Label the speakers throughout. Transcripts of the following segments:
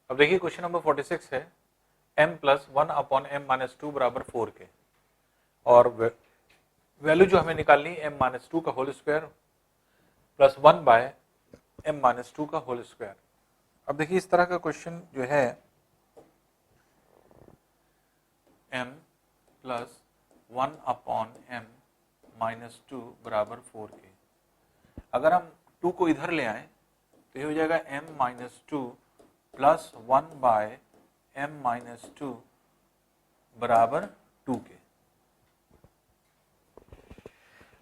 Speaker 1: अब देखिए question number 46 है m plus 1 upon m minus 2 बराबर 4 के, और वैल्यू जो हमें निकालनी है m माइनस 2 का whole square plus 1 by m minus 2 का होल स्क्वायर। अब देखिए इस तरह का क्वेश्चन जो है m plus 1 upon m minus 2 बराबर 4 के, अगर हम 2 को इधर ले आए तो ये हो जाएगा m minus 2 plus 1 by m minus 2 बराबर 2 के।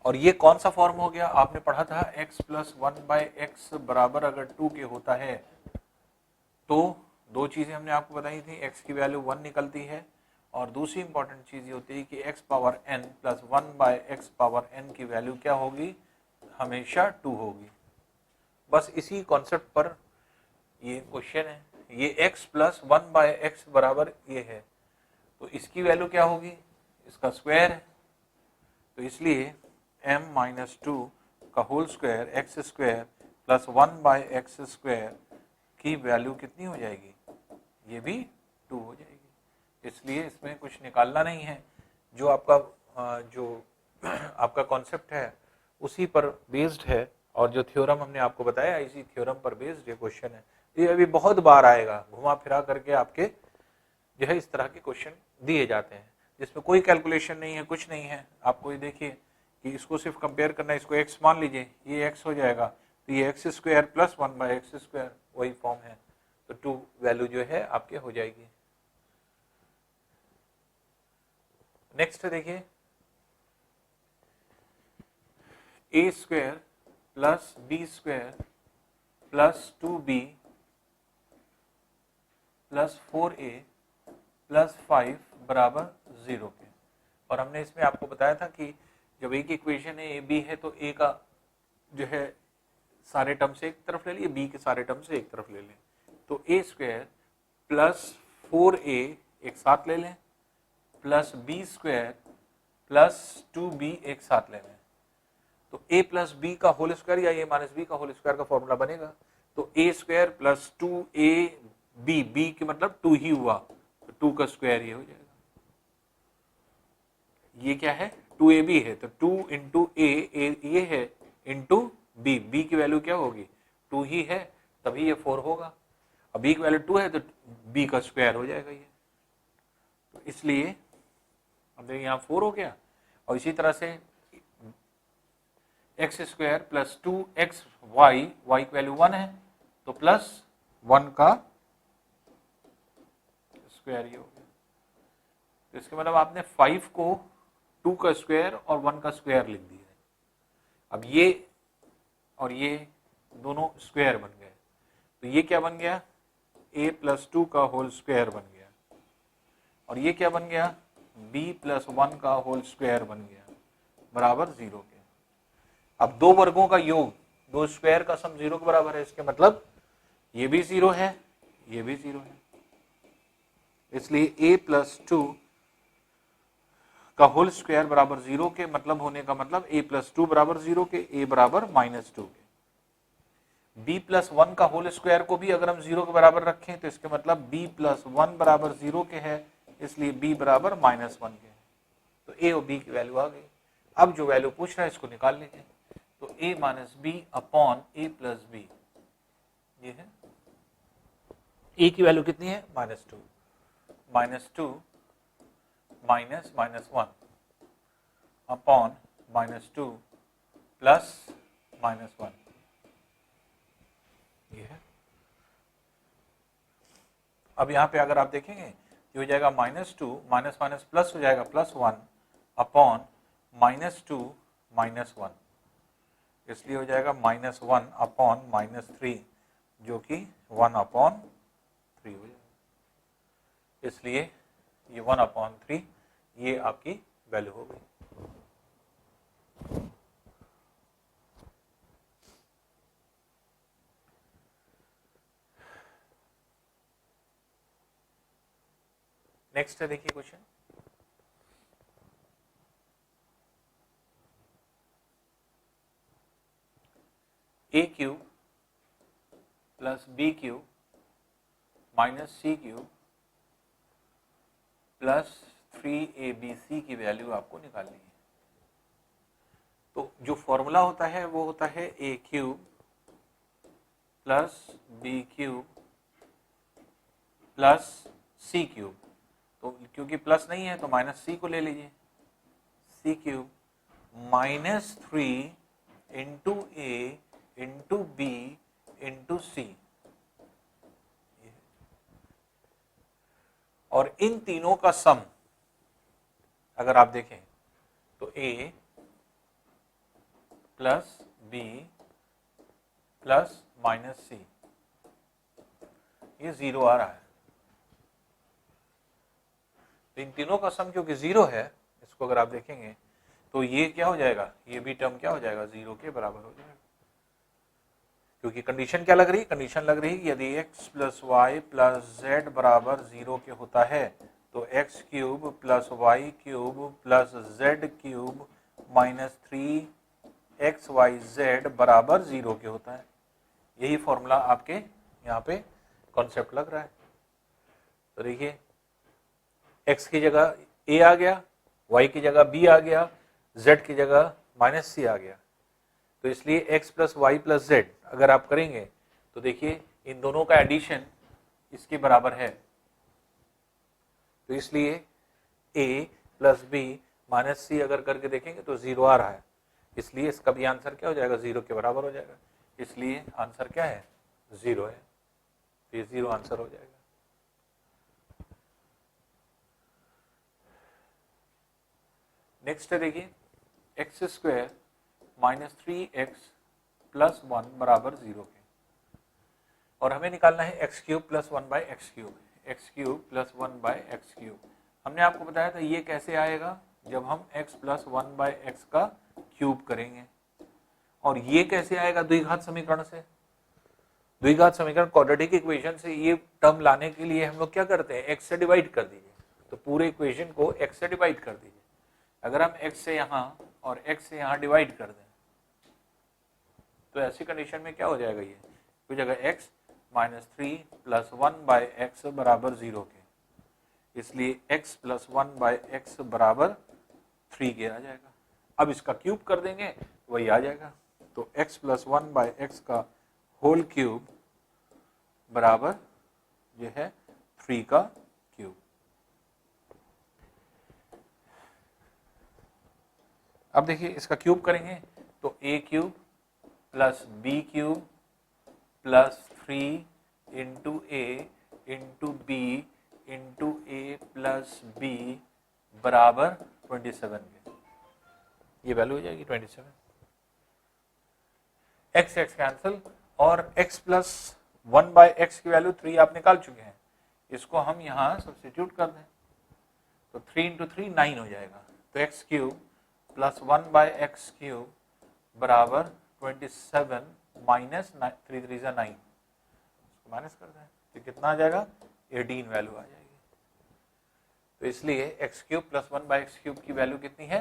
Speaker 1: और ये कौन सा फॉर्म हो गया, आपने पढ़ा था x प्लस 1 बाय एक्स बराबर अगर 2 के होता है तो दो चीजें हमने आपको बताई थी, x की वैल्यू 1 निकलती है और दूसरी इंपॉर्टेंट चीज ये होती है कि x power n plus 1 by x power n की वैल्यू क्या होगी, हमेशा 2 होगी। बस इसी कॉन्सेप्ट पर ये क्वेश्चन है। ये x प्लस 1 बाय एक्स बराबर ये है, तो इसकी वैल्यू क्या होगी, इसका स्क्वायर है, तो इसलिए m माइनस 2 का whole square x square plus 1 by x square की वैल्यू कितनी हो जाएगी, ये भी 2 हो जाएगी। इसलिए इसमें कुछ निकालना नहीं है, जो आपका कॉन्सेप्ट है उसी पर बेस्ड है, और जो थ्योरम हमने आपको बताया इसी थ्योरम पर बेस्ड ये क्वेश्चन है। ये अभी बहुत बार आएगा, घुमा फिरा करके आपके जो है इस तरह के क्वेश्चन दिए जाते हैं जिसमें कोई कैलकुलेशन नहीं है, कुछ नहीं है। आपको ये देखिए कि इसको सिर्फ कंपेयर करना है, इसको x मान लीजिए, ये x हो जाएगा, तो ये x square plus 1 by x square वही फॉर्म है, तो 2 वैल्यू जो है आपके हो जाएगी। नेक्स्ट देखिए a square plus b square plus 2b plus 4a plus 5 बराबर 0 के, और हमने इसमें आपको बताया था कि जब एक इक्वेशन है ए बी है तो ए का जो है सारे टर्म से एक तरफ ले लिए, बी के सारे टर्म से एक तरफ ले लें, तो ए स्क्वायर प्लस 4a एक साथ ले लें plus b square plus 2b एक साथ ले लें, तो a प्लस बी का होल स्क्वायर या a माइनस बी का होल स्क्वायर का फॉर्मूला बनेगा, तो a square plus 2a b, b के मतलब 2 ही हुआ, तो 2 का स्क्वायर ये हो जाएगा। ये क्या है, 2ab है, तो 2 इंटू ए ये है इंटू बी, बी की वैल्यू क्या होगी 2 ही है, तभी ये 4 होगा। अब बी की वैल्यू 2 है तो बी का स्क्वायर हो जाएगा ये, तो इसलिए अब देखिए यहाँ 4 हो गया। और इसी तरह से x square plus 2x y, y की वैल्यू 1 है तो प्लस 1 का स्क्वायर ये हो गया, तो इसके मतलब आपने 5 को 2 का स्क्वायर और 1 का स्क्वायर लिख दिया। अब ये और ये दोनों स्क्वायर बन गए, तो ये क्या बन गया, a प्लस 2 का होल स्क्वायर बन गया, और ये क्या बन गया, b प्लस 1 का होल स्क्वायर बन गया बराबर 0 के। अब दो वर्गों का योग, दो स्क्वायर का सम 0 के बराबर है, इसके मतलब ये भी 0 है, ये भी 0 है, इसलिए a प्लस 2 का होल स्क्वायर बराबर 0 के, मतलब होने का मतलब a प्लस 2 बराबर 0 के, a बराबर माइनस 2 के। b प्लस 1 का होल स्क्वायर को भी अगर हम 0 के बराबर रखें तो इसके मतलब b प्लस 1 बराबर 0 के है, इसलिए b बराबर माइनस 1 के है, तो a और b की वैल्यू आ गई। अब जो वैल्यू पूछ रहा है इसको निकाल लीजिए, तो a minus b upon a plus b, ये है a की वैल्यू कितनी है minus 2, minus 2 minus minus 1 upon minus 2 plus minus 1, ये है। अब यहाँ पे अगर आप देखेंगे ये हो जाएगा माइनस 2 माइनस माइनस प्लस हो जाएगा प्लस 1 अपॉन माइनस 2 माइनस 1, इसलिए हो जाएगा माइनस 1 अपॉन माइनस 3 जो कि 1 अपॉन 3 हो जाएगा, इसलिए ये 1 अपॉन 3 ये आपकी वैल्यू हो गई। नेक्स्ट है देखिए question, a cube plus b cube minus c cube plus 3abc की वैल्यू आपको निकालनी है। तो जो फॉर्मूला होता है वो होता है a cube plus b cube plus c cube. तो क्योंकि प्लस नहीं है तो माइनस सी को ले लीजिए, सी cube minus 3 into a into b into सी। और इन तीनों का सम अगर आप देखें तो a plus b plus minus c, ये 0 आ रहा है। तो इन तीनों का सम क्योंकि 0 है, इसको अगर आप देखेंगे तो ये क्या हो जाएगा, ये भी टर्म क्या हो जाएगा, 0 के बराबर हो जाएगा। क्योंकि कंडीशन क्या लग रही है, कंडीशन लग रही है यदि x plus y plus z बराबर 0 के होता है तो x cube plus y cube plus z cube minus 3xyz बराबर 0 के होता है। यही फॉर्मूला आपके यहाँ पे कॉन्सेप्ट लग रहा है। तो देखिए x की जगह a आ गया, y की जगह b आ गया, z की जगह माइनस c आ गया। तो इसलिए x plus y plus z अगर आप करेंगे तो देखिए इन दोनों का एडिशन इसके बराबर है। तो इसलिए a प्लस बी माइनस सी अगर करके देखेंगे तो 0 आ रहा है, इसलिए इसका भी आंसर क्या हो जाएगा, 0 के बराबर हो जाएगा। इसलिए आंसर क्या है, 0 है। तो ये 0 आंसर हो जाएगा। नेक्स्ट है देखिए x square minus 3x plus 1 बराबर 0 के, और हमें निकालना है x cube plus 1 by x cube, x cube plus 1 by x cube. हमने आपको बताया था ये कैसे आएगा, जब हम x प्लस 1 बाई एक्स का क्यूब करेंगे। और ये कैसे आएगा, द्विघात समीकरण से। द्विघात समीकरण क्वाड्रेटिक इक्वेशन से ये टर्म लाने के लिए हम लोग क्या करते हैं, x से डिवाइड कर दीजिए। तो पूरे इक्वेशन को x से डिवाइड कर दीजिए। अगर हम x से यहाँ और x से यहाँ डिवाइड कर दें तो ऐसी कंडीशन में क्या हो जाएगा, ये हो जाएगा x minus 3 plus 1 by x बराबर 0 के, इसलिए x प्लस 1 बाई एक्स बराबर 3 के आ जाएगा। अब इसका क्यूब कर देंगे वही आ जाएगा। तो x प्लस 1 बाई एक्स का होल क्यूब बराबर ये है 3 का क्यूब। अब देखिए इसका क्यूब करेंगे तो a cube plus b cube plus 3 into a into b into a plus b बराबर 27 के, ये वैल्यू हो जाएगी 27। x x कैंसिल और x प्लस 1 बाई एक्स की वैल्यू 3 आप निकाल चुके हैं, इसको हम यहाँ सब्स्टिट्यूट कर दें तो 3 इंटू 3 9 हो जाएगा। तो x cube plus 1 by x cube बराबर 27 माइनस 3 3 9, इसको माइनस कर दें तो कितना आ जाएगा, 18 वैल्यू आ जाएगी। तो इसलिए x cube plus 1 by x cube की वैल्यू कितनी है,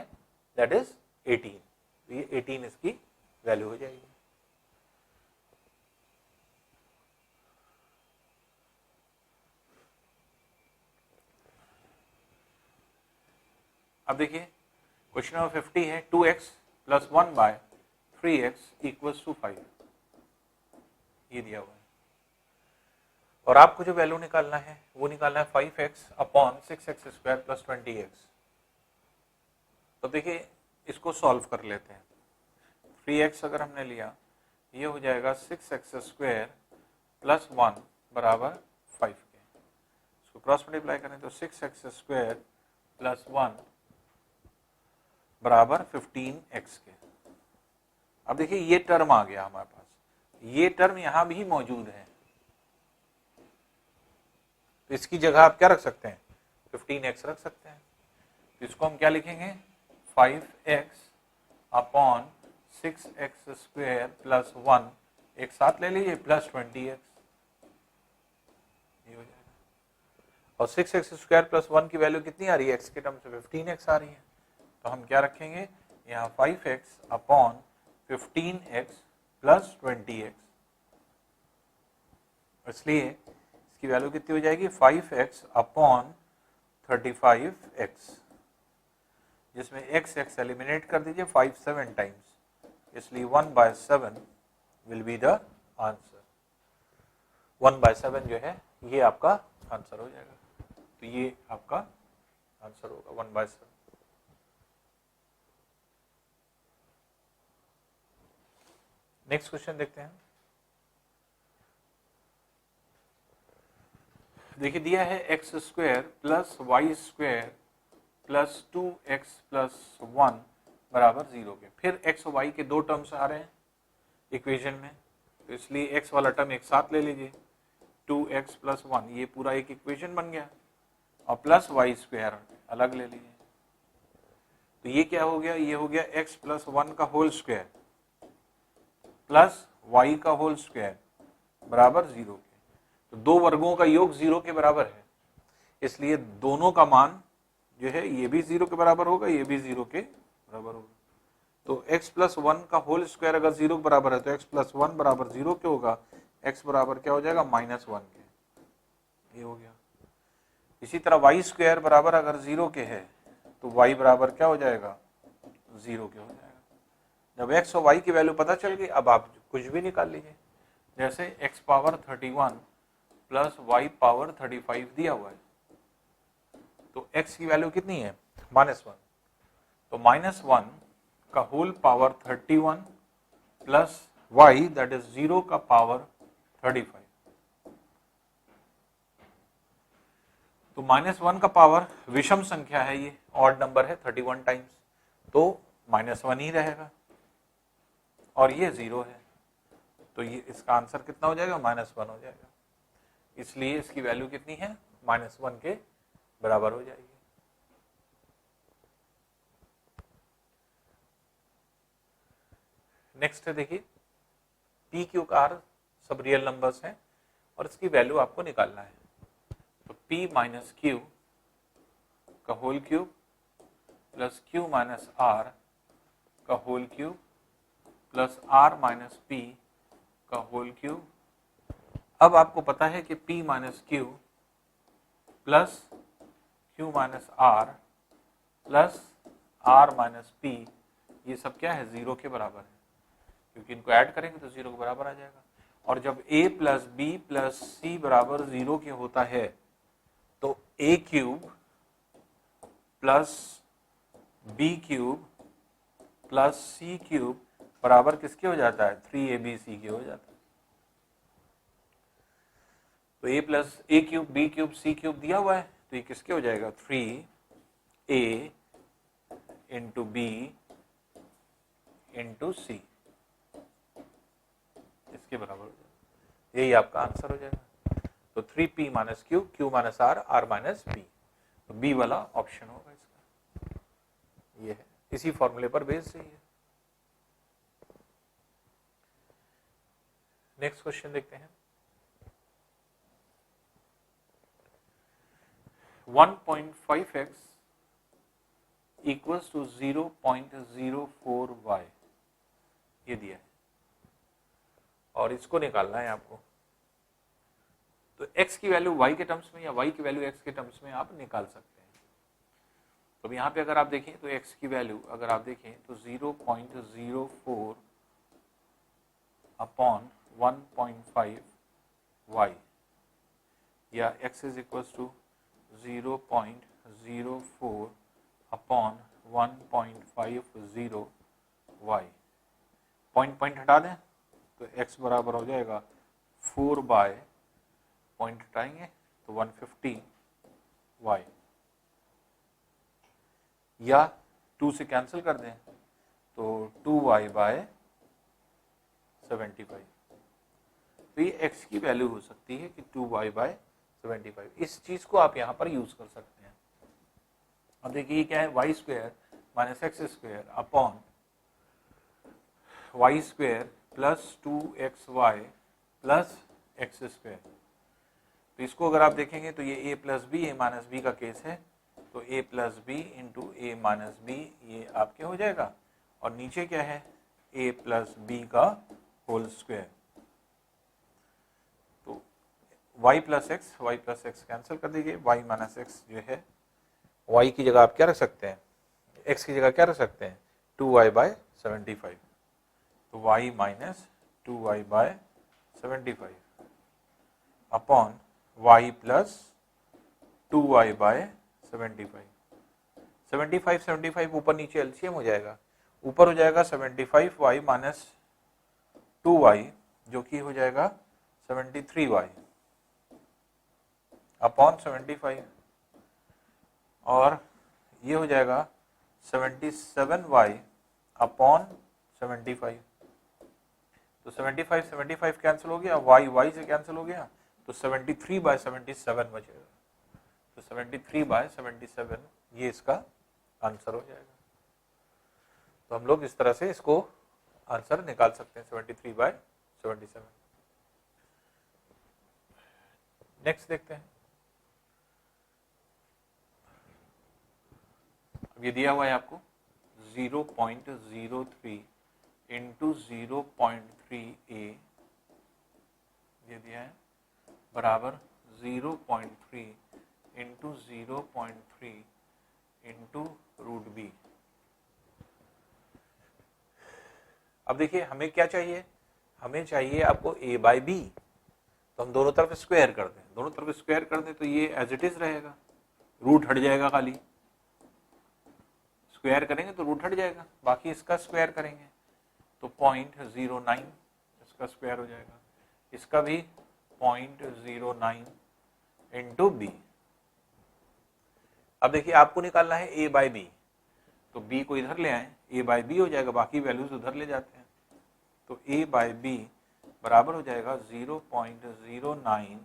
Speaker 1: दैट इज 18। तो ये 18 इसकी वैल्यू हो जाएगी। अब देखिए क्वेश्चन नंबर 50 है 2x plus 1 bye 3x equals to 5, ये दिया हुआ है। और आपको जो वैल्यू निकालना है वो निकालना है 5x upon 6x square plus 20x। तो देखिए इसको सॉल्व कर लेते हैं। 3x अगर हमने लिया ये हो जाएगा 6x स्क्वायर प्लस 1 बराबर 5 के, इसको क्रॉस मल्टीप्लाई करें तो 6x स्क्वायर प्लस 1 बराबर 15x के। अब देखिए ये टर्म आ गया हमारे पास, ये टर्म यहां भी मौजूद है, तो इसकी जगह आप क्या रख सकते हैं, 15x रख सकते हैं। तो इसको हम क्या लिखेंगे, 5x upon 6x square plus 1 एक साथ ले लीजिए प्लस 20x, ये हो जाएगा। और 6x स्क्वायर प्लस 1 की वैल्यू कितनी आ रही है, x के टर्म से 15x आ रही है। तो हम क्या रखेंगे यहाँ 5x upon 15x plus 20x, इसलिए इसकी वैल्यू कितनी हो जाएगी 5x अपॉन 35x, जिसमें x एलिमिनेट कर दीजिए 5 7 टाइम्स, इसलिए 1/7 विल बी द आंसर। 1/7 जो है ये आपका आंसर हो जाएगा, तो ये आपका आंसर होगा 1/7। नेक्स्ट क्वेश्चन देखते हैं। देखिए दिया है x square plus y square plus 2x plus 1 बराबर 0 के। फिर x और y के दो टर्म्स आ रहे हैं इक्वेशन में, तो इसलिए x वाला टर्म एक साथ ले लीजिए, 2x प्लस 1, ये पूरा एक इक्वेशन बन गया, और प्लस वाई स्क्वायर अलग ले लीजिए, तो ये क्या हो गया, ये हो गया x प्लस 1 का होल स्क्वायर प्लस y का होल स्क्वायर बराबर 0 के। तो दो वर्गों का योग 0 के बराबर है, इसलिए दोनों का मान जो है ये भी 0 के बराबर होगा, ये भी 0 के बराबर होगा। तो x प्लस 1 का होल स्क्वायर अगर 0 के बराबर है तो x प्लस 1 बराबर 0 के होगा, x बराबर क्या हो जाएगा -1 के, ये हो गया। इसी तरह वाई स्क्वायर बराबर अगर 0 के है तो y बराबर क्या हो जाएगा 0 के हो जाएगा। जब x और y की वैल्यू पता चल गई, अब आप कुछ भी निकाल लीजिए, जैसे x power 31 plus y power 35 दिया हुआ है, तो x की वैल्यू कितनी है -1, तो -1 का whole power 31 plus y that is 0 का पावर 35, तो -1 का पावर विषम संख्या है, ये ऑड नंबर है 31 टाइम्स, तो -1 ही रहेगा, और ये 0 है, तो ये इसका आंसर कितना हो जाएगा -1 हो जाएगा, इसलिए इसकी वैल्यू कितनी है -1 के बराबर हो जाएगी। नेक्स्ट है देखिए p q r सब रियल नंबर्स हैं और इसकी वैल्यू आपको निकालना है, तो p माइनस q का whole cube plus q minus r का whole cube plus r minus p का होल क्यूब। अब आपको पता है कि p minus q plus q minus r plus r minus p ये सब क्या है 0 के बराबर है, क्योंकि इनको ऐड करेंगे तो 0 के बराबर आ जाएगा। और जब a plus b plus c बराबर 0 के होता है तो a cube plus b cube plus c cube बराबर किसके हो जाता है 3abc के हो जाता है। तो a plus a cube b cube c cube दिया हुआ है, तो ये किसके हो जाएगा 3a into b into c, इसके बराबर हो जाएगा, यही आपका आंसर हो जाएगा। तो 3p minus q, q minus r, r minus b, तो बी वाला ऑप्शन होगा इसका, ये है, इसी फॉर्मूले पर बेस है ये। नेक्स्ट क्वेश्चन देखते हैं। 1.5x इक्वल्स टू 0.04y ये दिया है और इसको निकालना है आपको, तो x की वैल्यू y के टर्म्स में या y की वैल्यू x के टर्म्स में आप निकाल सकते हैं। तो यहाँ पे अगर आप देखें तो x की वैल्यू अगर आप देखें तो 0.04 अपॉन 1.5y या x is equals to 0.04 upon 1.50y, point हटा दें तो x बराबर हो जाएगा 4 बाय पॉइंट हटाएंगे तो 150y, या 2 से कैंसिल कर दें तो 2y बाय 75, तो ये x की वैल्यू हो सकती है कि 2y बाय 75। इस चीज को आप यहां पर यूज कर सकते हैं। अब देखिए ये क्या है y square minus x square upon y square plus 2xy plus x square, तो इसको अगर आप देखेंगे तो ये a plus b a minus b का केस है, तो a plus b into a minus b ये आपके हो जाएगा, और नीचे क्या है a प्लस बी का होल स्क्वायर, तो y प्लस एक्स कैंसिल कर दीजिए, y माइनस एक्स जो है, y की जगह आप क्या रख सकते हैं, x की जगह क्या रख सकते हैं, 2y बाय 75, तो y minus 2y by 75 upon y plus 2y by 75। 75 ऊपर नीचे एलसीएम हो जाएगा, ऊपर हो जाएगा 75y माइनस 2y जो कि हो जाएगा 73y अपॉन 75, और ये हो जाएगा 77y अपॉन 75। तो 75 कैंसिल हो गया, y से कैंसिल हो गया, तो 73 बाय 77 बचेगा। तो 73 बाय 77 ये इसका आंसर हो जाएगा। तो हम लोग इस तरह से इसको आंसर निकाल सकते हैं 73 बाय 77। नेक्स्ट देखते हैं। अब ये दिया हुआ है आपको 0.03 इंटू 0.3a ये दिया है बराबर 0.3 इंटू 0.3 इंटू रूट बी। अब देखिए हमें क्या चाहिए, हमें चाहिए आपको a बाई बी, तो हम दोनों तरफ स्क्वायर कर दें, दोनों तरफ स्क्वायर कर दें तो ये एज इट इज रहेगा, रूट हट जाएगा, खाली स्क्वायर करेंगे तो रूट हट जाएगा, बाकी इसका स्क्वायर करेंगे तो 0.09 इसका स्क्वायर हो जाएगा, इसका भी 0.09 इंटू बी। अब देखिए आपको निकालना है a बाई बी, तो b को इधर ले आए, a बाई बी हो जाएगा, बाकी वैल्यूज उधर ले जाते हैं, तो a बाई बी बराबर हो जाएगा 0.09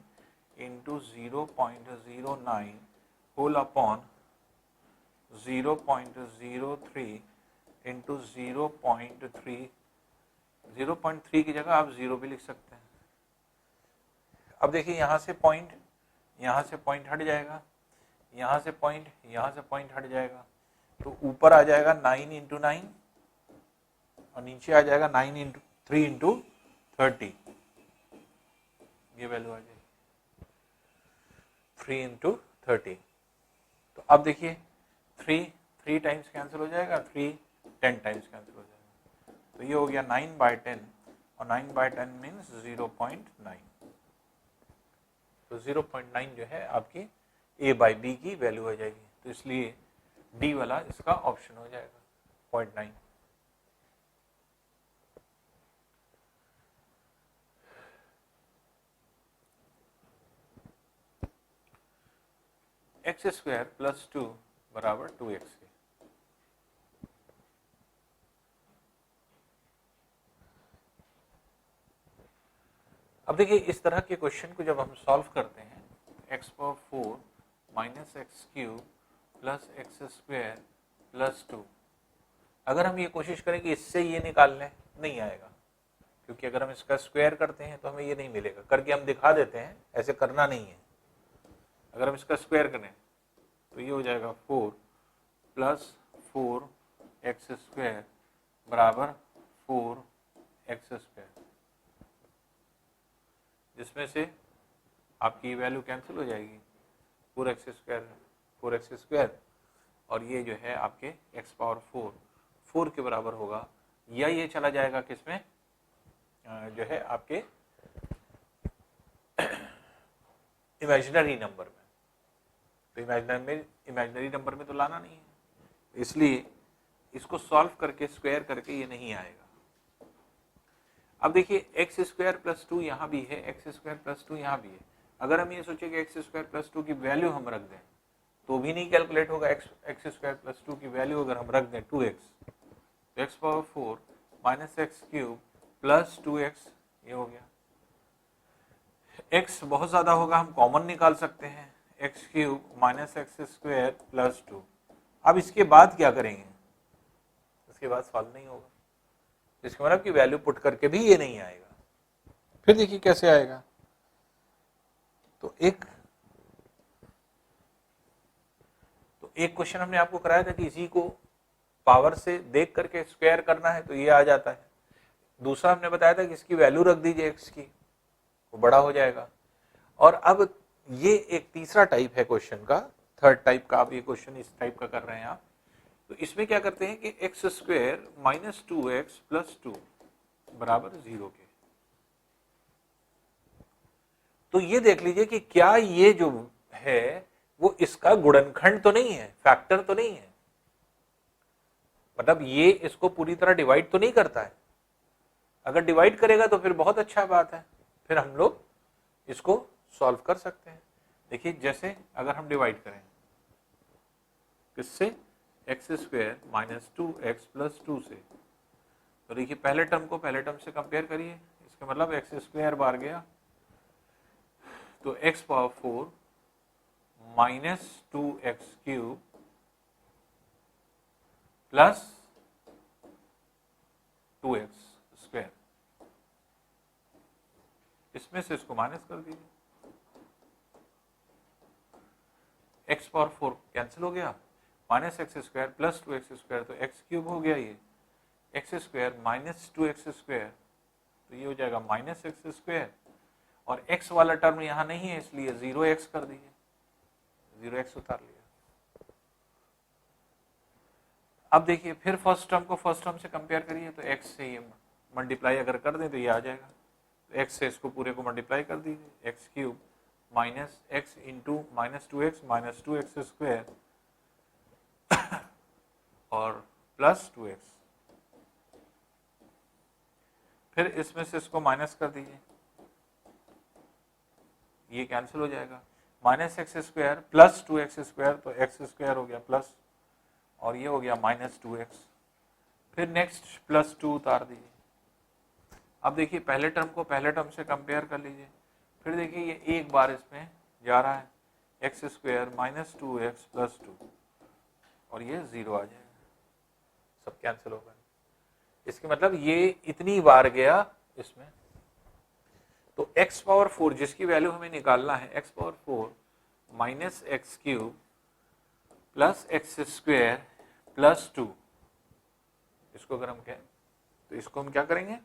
Speaker 1: इंटू 0.09 होल अपॉन 0.03 इंटू 0.3। 0.3 की जगह आप 0 भी लिख सकते हैं। अब देखिए यहाँ से पॉइंट हट जाएगा, यहाँ से पॉइंट हट जाएगा, तो ऊपर आ जाएगा 9 इंटू 9 और नीचे आ जाएगा 9 इंटू 3 इंटू 30, ये वैल्यू आ जाएगी 3 इंटू 30। तो अब देखिए 3 टाइम्स कैंसिल हो जाएगा, 3 10 टाइम्स कैंसिल हो जाएगा, तो ये हो गया 9 बाय 10 और 9 बाय 10 मीन्स 0.9। तो 0.9 जो है आपकी a बाई बी की वैल्यू हो जाएगी, तो इसलिए डी वाला इसका ऑप्शन हो जाएगा 0.9। एक्स स्क्वायर प्लस 2 बराबर 2x के। अब देखिए इस तरह के क्वेश्चन को जब हम सॉल्व करते हैं, x power 4 minus x cube plus x square plus 2, अगर हम ये कोशिश करें कि इससे ये निकाल लें, नहीं आएगा, क्योंकि अगर हम इसका स्क्वायर करते हैं तो हमें ये नहीं मिलेगा, करके हम दिखा देते हैं, ऐसे करना नहीं है। अगर हम इसका स्क्वायर करें तो ये हो जाएगा 4 प्लस 4 एक्स स्क्वायर बराबर 4 एक्स स्क्वायर, जिसमें से आपकी वैल्यू कैंसिल हो जाएगी, 4 एक्स स्क्वायर और ये जो है आपके x पावर 4 के बराबर होगा, या ये चला जाएगा किसमें, जो है आपके इमेजिनरी नंबर में, तो इमेजिनरी नंबर में तो लाना नहीं है, इसलिए इसको सॉल्व करके स्क्वायर करके ये नहीं आएगा। अब देखिए एक्स स्क्वायर प्लस 2 यहाँ भी है, एक्स स्क्वायर प्लस 2 यहाँ भी है, अगर हम ये सोचे कि एक्स स्क्वायर प्लस 2 की वैल्यू हम रख दें तो भी नहीं कैलकुलेट होगा। एक्स स्क्वायर प्लस 2 की वैल्यू अगर हम रख दें 2x, तो x power 4 minus x cube plus 2x ये हो गया। x बहुत ज्यादा होगा, हम कॉमन निकाल सकते हैं, x cube minus x square plus 2। अब इसके बाद क्या करेंगे, इसके बाद सॉल्व नहीं होगा, इसके मतलब कि वैल्यू पुट करके भी ये नहीं आएगा। फिर देखिए कैसे आएगा, तो एक क्वेश्चन हमने आपको कराया था कि इसी को पावर से देख करके स्क्वायर करना है तो ये आ जाता है। दूसरा हमने बताया था कि इसकी वैल्यू रख दीजिए x की, वो बड़ा हो जाएगा। और अब ये एक तीसरा टाइप है क्वेश्चन का, थर्ड टाइप का, आप ये क्वेश्चन इस टाइप का कर रहे हैं आप। तो इसमें क्या करते हैं कि x square minus 2x plus 2 बराबर 0 के। तो ये देख लीजिए कि क्या ये जो है वो इसका गुणनखंड तो नहीं है, फैक्टर तो नहीं है, मतलब ये इसको पूरी तरह डिवाइड तो नहीं करता है। अगर डिवाइड करेगा तो फिर बहुत अच्छा बात है, फिर हम लोग इसको सॉल्व कर सकते हैं। देखिए जैसे अगर हम डिवाइड करें किससे, x square minus 2x plus 2 से, तो देखिए पहले टर्म को पहले टर्म से कंपेयर करिए, इसका मतलब एक्स स्क्वायर बार गया तो x power 4 minus 2x cube plus 2x square, इसमें से इसको माइनस कर दीजिए, x पावर 4 कैंसिल हो गया, minus x square plus 2x square तो x क्यूब हो गया, ये x square minus 2x square तो ये हो जाएगा माइनस एक्स स्क्वायर, और x वाला टर्म यहां नहीं है इसलिए 0x कर दीजिए, 0x उतार लिया। अब देखिए फिर फर्स्ट टर्म को फर्स्ट टर्म से कंपेयर करिए, तो x से ये मल्टीप्लाई अगर कर दें तो ये आ जाएगा, तो x से इसको पूरे को मल्टीप्लाई कर दीजिए, x cube minus x into minus 2x minus 2x square और प्लस 2x, फिर इसमें से इसको माइनस कर दीजिए, ये कैंसिल हो जाएगा, minus x square plus 2x square तो एक्स स्क्वायर हो गया प्लस, और ये हो गया माइनस 2x, फिर नेक्स्ट प्लस 2 उतार दीजिए। अब देखिए पहले टर्म को पहले टर्म से कंपेयर कर लीजिए, फिर देखिए ये एक बार इसमें जा रहा है, x square minus 2x plus 2 और ये 0 आ जाएगा, सब कैंसिल होगा। इसके मतलब ये इतनी बार गया इसमें, तो x पावर 4 जिसकी वैल्यू हमें निकालना है, x power 4 minus x cube plus x square plus 2, इसको अगर हम कहें तो इसको हम क्या करेंगे,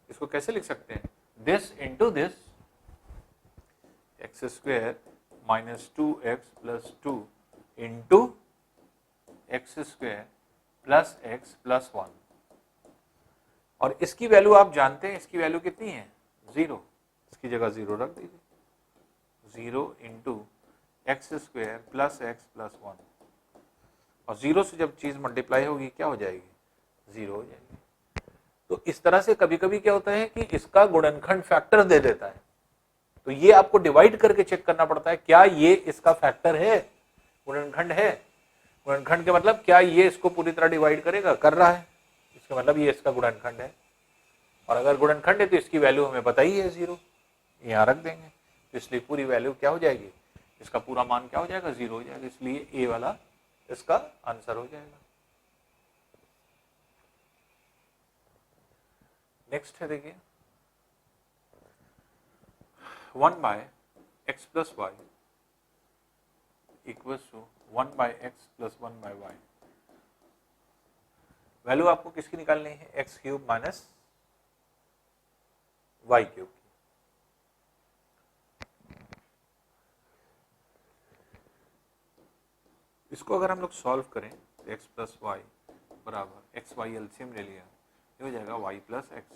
Speaker 1: इसको कैसे लिख सकते हैं, this into this, x square minus 2x plus 2 into x square plus x plus 1, और इसकी वैल्यू आप जानते हैं, इसकी वैल्यू कितनी है 0, इसकी जगह 0 रख दीजिए, 0 into x square plus x plus 1, और 0 से जब चीज मल्टीप्लाई होगी क्या हो जाएगी, 0 हो जाएगी। तो इस तरह से कभी कभी क्या होता है कि इसका गुणनखंड फैक्टर दे देता है, तो ये आपको डिवाइड करके चेक करना पड़ता है, क्या ये इसका फैक्टर है, गुणनखंड है, गुणनखंड के मतलब क्या ये इसको पूरी तरह डिवाइड करेगा, कर रहा है, इसका मतलब ये इसका गुणनखंड है, और अगर गुणनखंड है तो इसकी वैल्यू हमें पता ही है 0, यहाँ रख देंगे, तो इसलिए पूरी वैल्यू क्या हो जाएगी, इसका पूरा मान क्या हो जाएगा, 0 हो जाएगा, इसलिए ए वाला इसका आंसर हो जाएगा। नेक्स्ट है देखिए 1 by x plus y equals to 1 by x plus 1 by y, value आपको किसकी निकालनी है, x cube minus y cube की। इसको अगर हम लोग सॉल्व करें तो एक्स प्लस वाई बराबर एक्स वाई एलसीएम ले लिया, ये हो जाएगा वाई प्लस एक्स,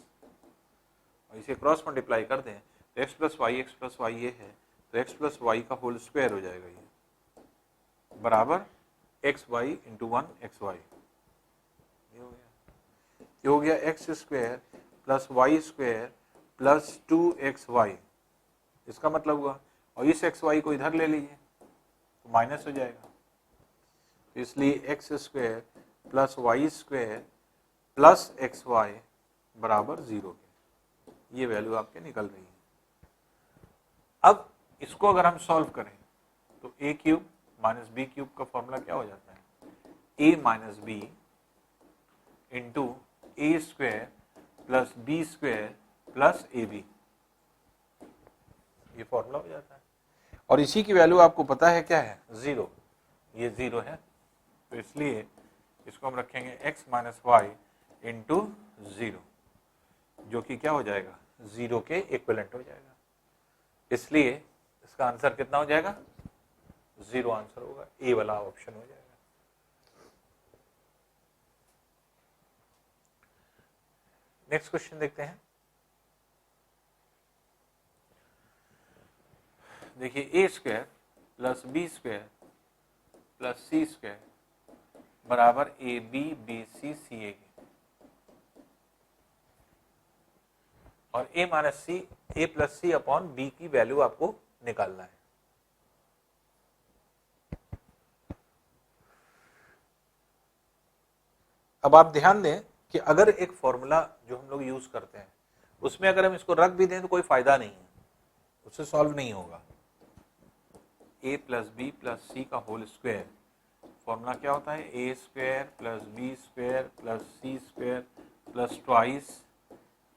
Speaker 1: और इसे क्रॉस मल्टीप्लाई कर दें तो एक्स प्लस वाई ये है, तो एक्स प्लस वाई का होल स्क्वायर हो जाएगा, ये बराबर x y into 1 x y, ये हो गया x square plus y square plus 2 XY, इसका मतलब हुआ, और इस XY को इधर ले लीजिए तो माइनस हो जाएगा, इसलिए x square plus y square plus XY बराबर 0 के, ये वैल्यू आपके निकल रही है। अब इसको अगर हम सॉल्व करें तो a cube minus b cube का फॉर्मूला क्या हो जाता है, a minus b into a square plus b square plus a b, ये फॉर्मूला हो जाता है, और इसी की वैल्यू आपको पता है क्या है 0, ये 0 है, तो इसलिए इसको हम रखेंगे x माइनस वाई इंटू 0, जो कि क्या हो जाएगा 0 के इक्विवेलेंट हो जाएगा, इसलिए इसका आंसर कितना हो जाएगा? 0 आंसर होगा, ए वाला ऑप्शन हो जाएगा। नेक्स्ट क्वेश्चन देखते हैं। देखिए a square plus b square plus c square बराबर a b b c c a के, और a minus c, a plus c upon b की वैल्यू आपको निकालना है। अब आप ध्यान दें कि अगर एक फॉर्मूला जो हम लोग यूज करते हैं उसमें अगर हम इसको रख भी दें तो कोई फायदा नहीं है, उससे सॉल्व नहीं होगा। a plus b plus c का होल स्क्वायर, फॉर्मूला क्या होता है? A square plus b square plus c square plus twice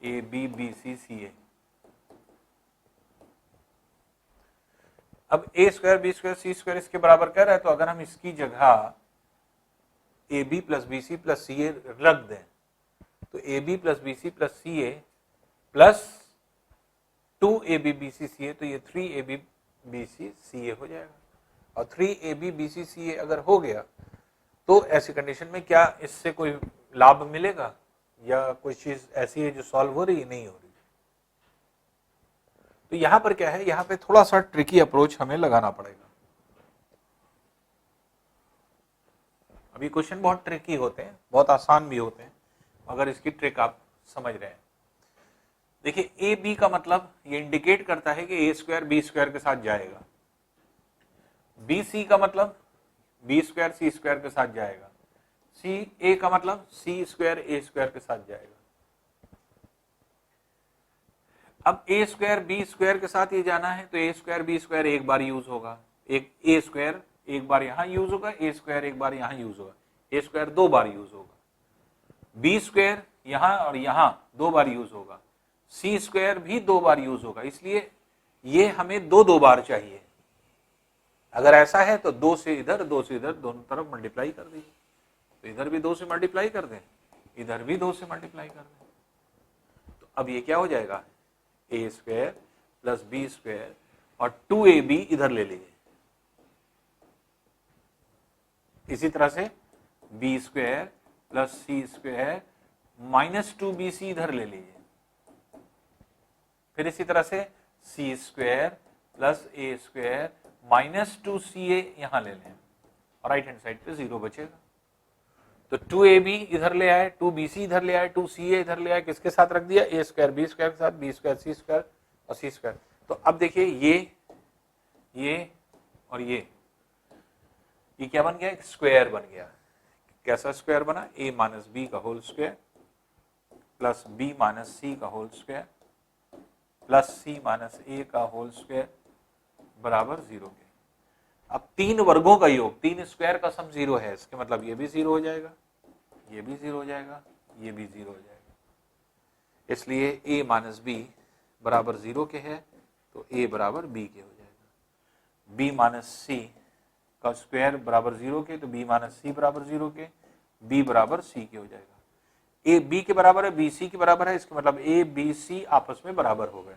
Speaker 1: a b b c c a. अब a square b square c square इसके बराबर कह रहा है, तो अगर हम इसकी जगह a b plus b c plus c a रख दें तो a b plus b c plus c a plus 2 a b b c c a, तो ये 3 ए बी बी सी सी ए हो जाएगा। और 3 ए बी बी सी सी ए अगर हो गया तो ऐसी कंडीशन में क्या इससे कोई लाभ मिलेगा या कोई चीज ऐसी है जो सॉल्व हो रही है? नहीं हो रही। तो यहां पर क्या है, यहां पे थोड़ा सा ट्रिकी अप्रोच हमें लगाना पड़ेगा। अभी क्वेश्चन बहुत ट्रिकी होते हैं, बहुत आसान भी होते हैं, अगर इसकी ट्रिक आप समझ रहे हैं। देखिए ए बी का मतलब ये इंडिकेट करता है कि ए स्क्वायर बी स्क्वायर के साथ जाएगा, बी सी का मतलब बी स्क्वायर सी स्क्वायर के साथ जाएगा, सी ए का मतलब सी स्क्वायर ए स्क्वायर के साथ जाएगा। अब ए स्क्वायर बी स्क्वायर के साथ ये जाना है तो ए स्क्वायर बी स्क्वायर एक बार यूज होगा, एक ए स्क्वायर एक बार यहां यूज होगा, ए स्क्वायर एक बार यहां यूज होगा, ए स्क्वायर 2 बार यूज होगा, बी स्क्वायर यहां और यहां 2 बार यूज होगा, सी स्क्वायर भी 2 बार यूज होगा। इसलिए ये हमें 2 बार चाहिए। अगर ऐसा है तो 2 से इधर 2 से इधर दोनों तरफ मल्टीप्लाई कर दीजिए, तो इधर भी 2 से मल्टीप्लाई कर दें, इधर भी 2 से मल्टीप्लाई कर दें। तो अब ये क्या हो जाएगा? A square plus b square और 2ab इधर ले लीजिए। इसी तरह से B square plus c square minus 2bc इधर ले लीजिए। फिर इसी तरह से सी स्क्वायर प्लस ए स्क्वायर माइनस 2ca यहां ले लें और राइट हैंड साइड पे 0 बचेगा। तो 2ab इधर ले आए, 2bc इधर ले आए, 2ca इधर ले आए, किसके साथ रख दिया? ए स्क्वायर बी स्क्वायर के साथ, बी स्क्वायर सी स्क्वायर और सी स्क्वायर। तो अब देखिए ये और ये क्या बन गया? एक स्क्वायर बन गया। कैसा स्क्वायर बना? a माइनस बी का whole square plus b minus c का whole square plus c minus a का होल स्क्वायर बराबर 0 के। अब 3 वर्गों का योग, 3 स्क्वायर का सम 0 है, इसके मतलब ये भी 0 हो जाएगा, ये भी 0 हो जाएगा, ये भी 0 हो जाएगा। इसलिए a माइनस बी बराबर 0 के है तो a बराबर b के हो जाएगा। b माइनस सी का स्क्वायर बराबर 0 के तो b माइनस सी बराबर 0 के, b बराबर c के हो जाएगा। a b के बराबर है, b c के बराबर है, इसका मतलब a b c आपस में बराबर हो गए,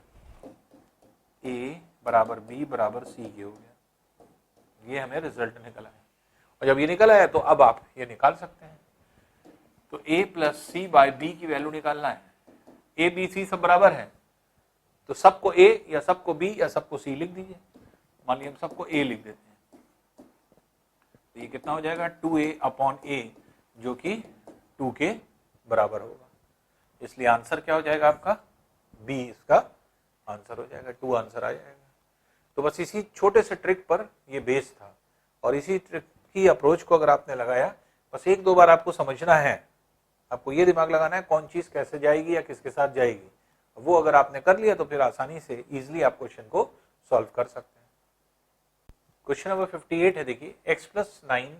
Speaker 1: a बराबर b बराबर c के हो गया। ये हमें रिजल्ट निकला है और जब ये निकला है तो अब आप ये निकाल सकते हैं। तो a plus c by b की वैल्यू निकालना है। a b c सब बराबर है तो सबको a या सबको b या सबको c लिख दीजिए। मान लीजिए हम सबको a लिख देते हैं तो ये कितना हो जाएगा? 2a अपॉन a जो कि 2 के बराबर होगा। इसलिए आंसर क्या हो जाएगा आपका? b इसका आंसर हो जाएगा, 2 आंसर आ जाएगा। तो बस इसी छोटे से ट्रिक पर ये बेस था और इसी ट्रिक की अप्रोच को अगर आपने लगाया, बस 1-2 बार आपको समझना है, आपको ये दिमाग लगाना है कौन चीज कैसे जाएगी या किसके साथ जाएगी। वो अगर आपने कर लिया तो फिर आसानी से इजिली आप क्वेश्चन को सॉल्व कर सकते हैं। क्वेश्चन नंबर 58 है, देखिए x प्लस 9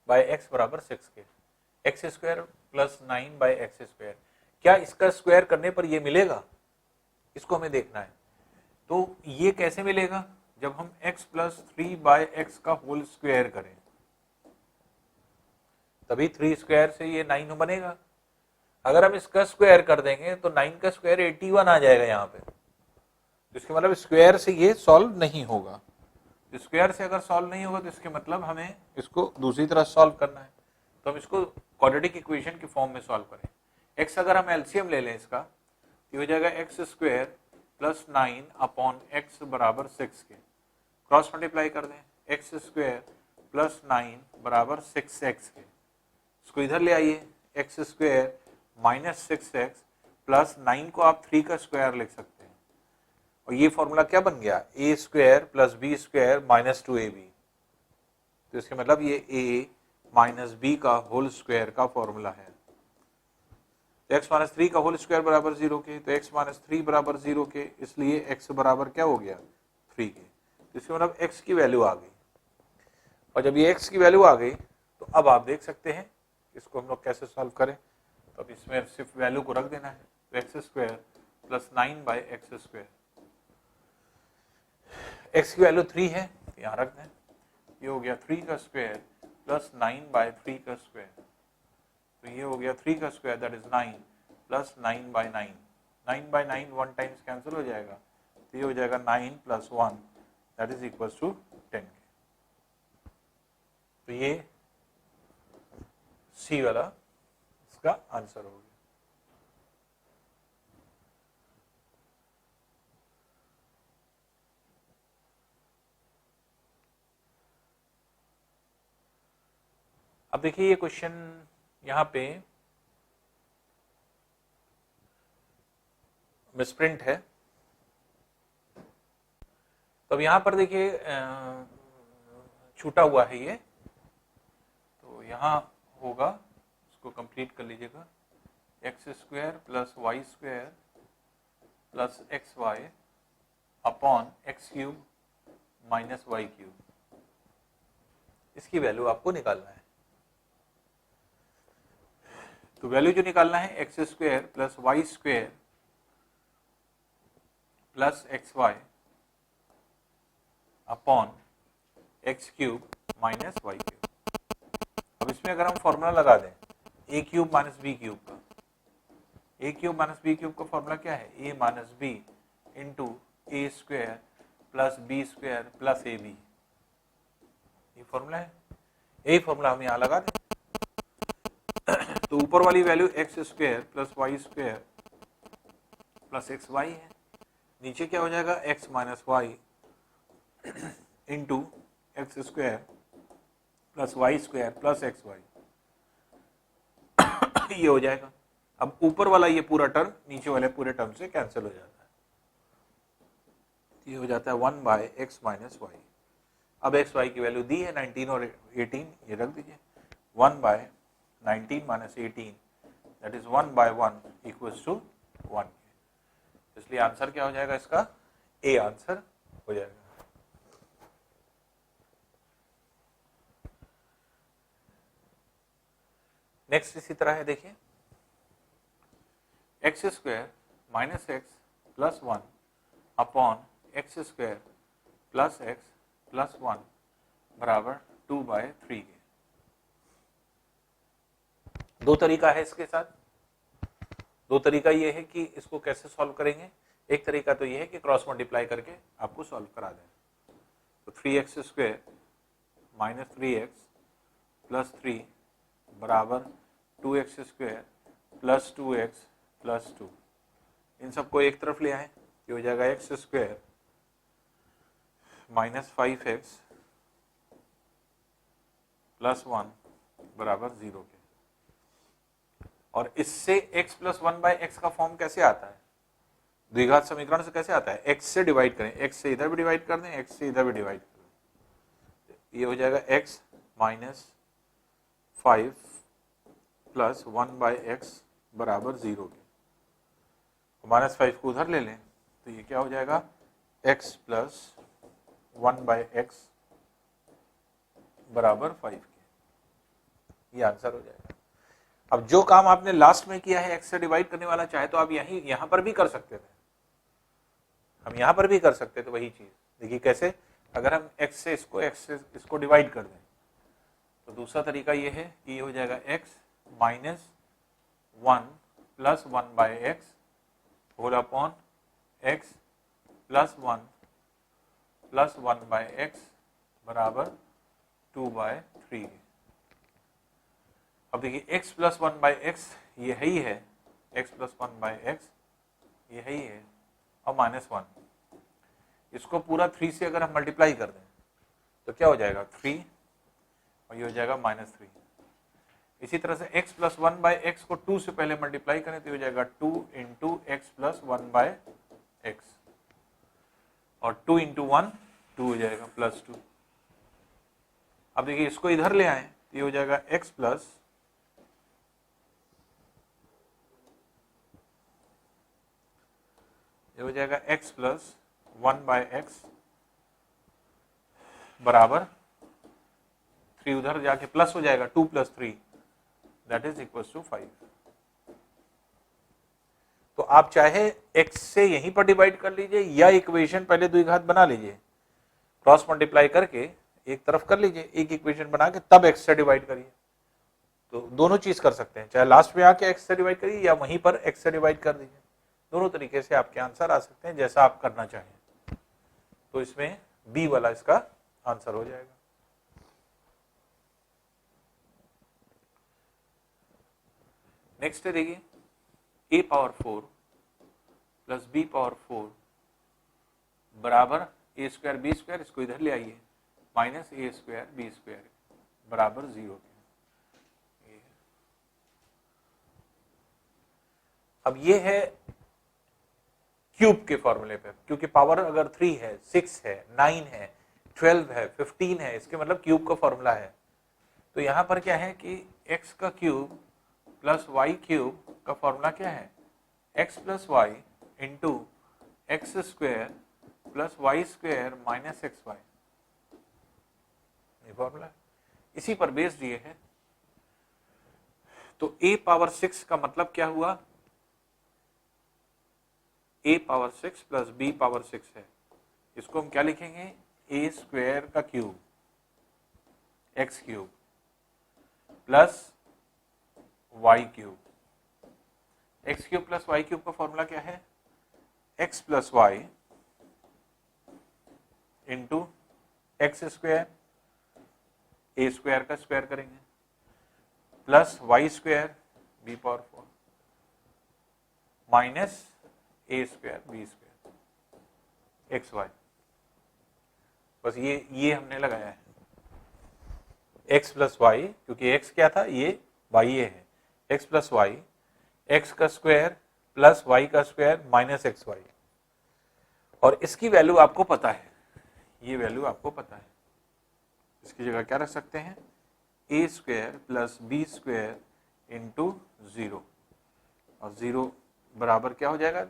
Speaker 1: बाय एक्स बराबर 6 के, x square plus 9 by x square, क्या इसका स्क्वायर करने पर ये मिलेगा? इसको हमें देखना है। तो ये कैसे मिलेगा? जब हम x प्लस 3 बाय एक्स का होल स्क्वायर करें तभी 3 स्क्वायर से ये 9 बनेगा। अगर हम इसका स्क्वायर कर देंगे तो 9 का स्क्वायर 81 आ जाएगा यहाँ पे। तो इसके मतलब स्क्वायर से ये सॉल्व नहीं होगा। स्क्वायर से अगर सॉल्व नहीं होगा तो इसके मतलब हमें इसको दूसरी तरह सॉल्व करना है। तो हम इसको क्वाड्रेटिक इक्वेशन की फॉर्म में सॉल्व करें। एक्स अगर हम एलसीएम ले लें इसका तो हो जाएगा x square plus 9 upon x बराबर 6 के। क्रॉस मल्टीप्लाई कर दें, एक्स स्क्वायर प्लस 9 बराबर 6x के। इसको इधर ले आइए, x square minus 6x plus 9 को आप 3 का स्क्वायर लिख सकते हैं। और ये फॉर्मूला क्या बन गया, a square plus b square minus 2ab। तो इसके मतलब ये a माइनस बी का होल स्क्वायर का फॉर्मूला है। तो x माइनस 3 का होल स्क्वायर बराबर 0 के, तो x माइनस 3 बराबर 0 के, इसलिए x बराबर क्या हो गया 3 के। तो इसके मतलब x की वैल्यू आ गई। और जब ये x की वैल्यू आ गई तो अब आप देख सकते हैं इसको हम लोग कैसे सॉल्व करें। तो अब इसमें सिर्फ वैल्यू को रख देना है, तो x square plus 9 by x square. x की वैल्यू 3 है तो यहाँ रख दें, ये हो गया 3 का स्क्वायर प्लस 9 बाई 3 का स्क्वायर। तो ये हो गया 3 का square that is 9 plus 9 by 9। 9 by 9 one times cancel हो जाएगा, तो ये हो जाएगा 9 plus 1 that is equal to 10। तो ये सी वाला इसका आंसर हो गया। अब देखिए ये क्वेश्चन यहाँ पे मिसप्रिंट है। तो अब यहाँ पर देखिए छूटा हुआ है ये, तो यहाँ होगा, इसको कंप्लीट कर लीजिएगा, x square plus y square plus x y upon x cube minus y cube. इसकी वैल्यू आपको निकालना है। तो वैल्यू जो निकालना है x square plus y square plus x y upon x cube minus y cube. अब इसमें अगर हम फॉर्मूला लगा दें a cube minus b cube का, a cube minus b cube का फॉर्मूला क्या है, a minus b into a square plus b square plus a b. ये फॉर्मूला है, यही फॉर्मूला हम यहाँ लगा दें। तो ऊपर वाली value x square plus y square plus x y है, नीचे क्या हो जाएगा x minus y into x square plus y square plus x y. ये हो जाएगा। अब ऊपर वाला ये पूरा टर्म नीचे वाले पूरे टर्म से कैंसिल हो जाता है, ये हो जाता है 1 बाय एक्स माइनस वाई। अब एक्स वाई की वैल्यू दी है 19 और 18, ये रख दीजिए, 1 by 19 minus 18 that is 1 by 1 equals to 1। इसलिए आंसर क्या हो जाएगा इसका, ए आंसर हो जाएगा। नेक्स्ट इसी तरह है, देखिए x square minus x plus 1 upon x square plus x plus 1 बराबर 2 बाय 3 के। दो तरीका है इसके साथ। दो तरीका ये है कि इसको कैसे सॉल्व करेंगे। एक तरीका तो ये है कि क्रॉस मल्टीप्लाई करके आपको सॉल्व करा दें। तो 3x square minus 3x plus 3 बराबर 2x square plus 2x plus 2। इन सबको एक तरफ ले आए, ये हो जाएगा x square minus 5x plus 1 बराबर 0 के। और इससे x प्लस 1 बाय एक्स का फॉर्म कैसे आता है, द्विघात समीकरण से कैसे आता है, x से डिवाइड करें, x से इधर भी डिवाइड कर दें, x से इधर भी डिवाइड कर दें, ये हो जाएगा x minus 5 plus 1 by x बराबर 0 के। माइनस 5 को उधर ले लें तो ये क्या हो जाएगा x प्लस 1 बाय एक्स बराबर 5 के। ये आंसर हो जाएगा। अब जो काम आपने लास्ट में किया है x से डिवाइड करने वाला, चाहे तो आप यहां पर भी कर सकते थे, हम यहां पर भी कर सकते थे वही चीज। देखिए कैसे, अगर हम x से इसको डिवाइड कर दें तो दूसरा तरीका ये है कि ये हो जाएगा x minus 1 plus 1 by x whole upon x plus 1/x बराबर 2/3। अब देखिए x प्लस 1/x ये है ही है, x प्लस 1/x ये है ही है, और -1, इसको पूरा 3 से अगर हम मल्टीप्लाई कर दें तो क्या हो जाएगा 3, और ये हो जाएगा -3। इसी तरह से x प्लस 1/x को 2 से पहले मल्टीप्लाई करें तो हो जाएगा 2 इंटू एक्स प्लस 1/x, और 2 इंटू 1 2 हो जाएगा +2। अब देखिए इसको इधर ले आए तो ये हो जाएगा x प्लस ये हो जाएगा x प्लस 1/x बराबर 3, उधर जाके प्लस हो जाएगा 2 + 3 दैट इज इक्वल्स टू 5। तो आप चाहे x से यहीं पर डिवाइड कर लीजिए या इक्वेशन पहले द्विघात बना लीजिए, क्रॉस मल्टीप्लाई करके एक तरफ कर लीजिए, एक इक्वेशन बना के तब x से डिवाइड करिए। तो दोनों चीज कर सकते हैं, चाहे लास्ट में आके x से डिवाइड करिए या वहीं पर x से डिवाइड कर दीजिए। दोनों तरीके से आपके आंसर आ सकते हैं, जैसा आप करना चाहें। तो इसमें बी वाला इसका आंसर हो जाएगा। नेक्स्ट है देखिए a power 4 plus b power 4 बराबर a स्क्वायर b स्क्वायर, इसको इधर ले आइए, minus a square b square बराबर 0। अब ये है क्यूब के फॉर्मूले पे, क्योंकि पावर अगर 3 है, 6 है, 9 है, 12 है, 15 है, इसके मतलब क्यूब का फॉर्मूला है। तो यहां पर क्या है कि x का क्यूब प्लस वाई क्यूब का फॉर्मूला क्या है, x plus y into x square plus y square minus x y, ये फॉर्मूला। इसी पर बेस्ड ये है। तो a पावर 6 का मतलब क्या हुआ, a power 6 plus b power 6 है, इसको हम क्या लिखेंगे, a स्क्वायर का cube x cube plus y cube. x cube plus y cube का फॉर्मूला क्या है, x plus y into x square, a square का स्क्वायर करेंगे, plus y square b power 4 minus a square b square x y. बस ये हमने लगाया है x प्लस वाई, क्योंकि x क्या था, ये y ये है, x प्लस वाई, एक्स का स्क्वायर प्लस वाई का स्क्वायर माइनस एक्स वाई। और इसकी वैल्यू आपको पता है, ये वैल्यू आपको पता है, इसकी जगह क्या रख सकते हैं, a square plus b square into 0, और 0 बराबर क्या हो जाएगा,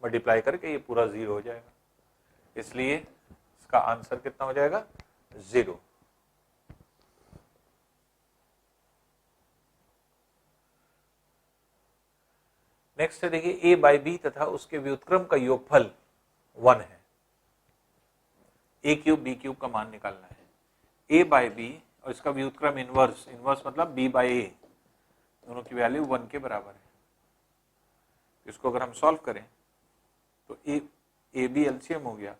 Speaker 1: मल्टीप्लाई करके ये पूरा 0 हो जाएगा, इसलिए इसका आंसर कितना हो जाएगा, 0। नेक्स्ट है देखिए a बाई बी तथा उसके व्युत्क्रम का योगफल 1 है, a क्यूब b क्यूब का मान निकालना है, a बाई बी और इसका व्युत्क्रम इनवर्स, इनवर्स मतलब b बाई a, दोनों की वैल्यू 1 के बराबर है। इसको अगर हम सॉल्व करें तो ए बी एलसीएम हो गया,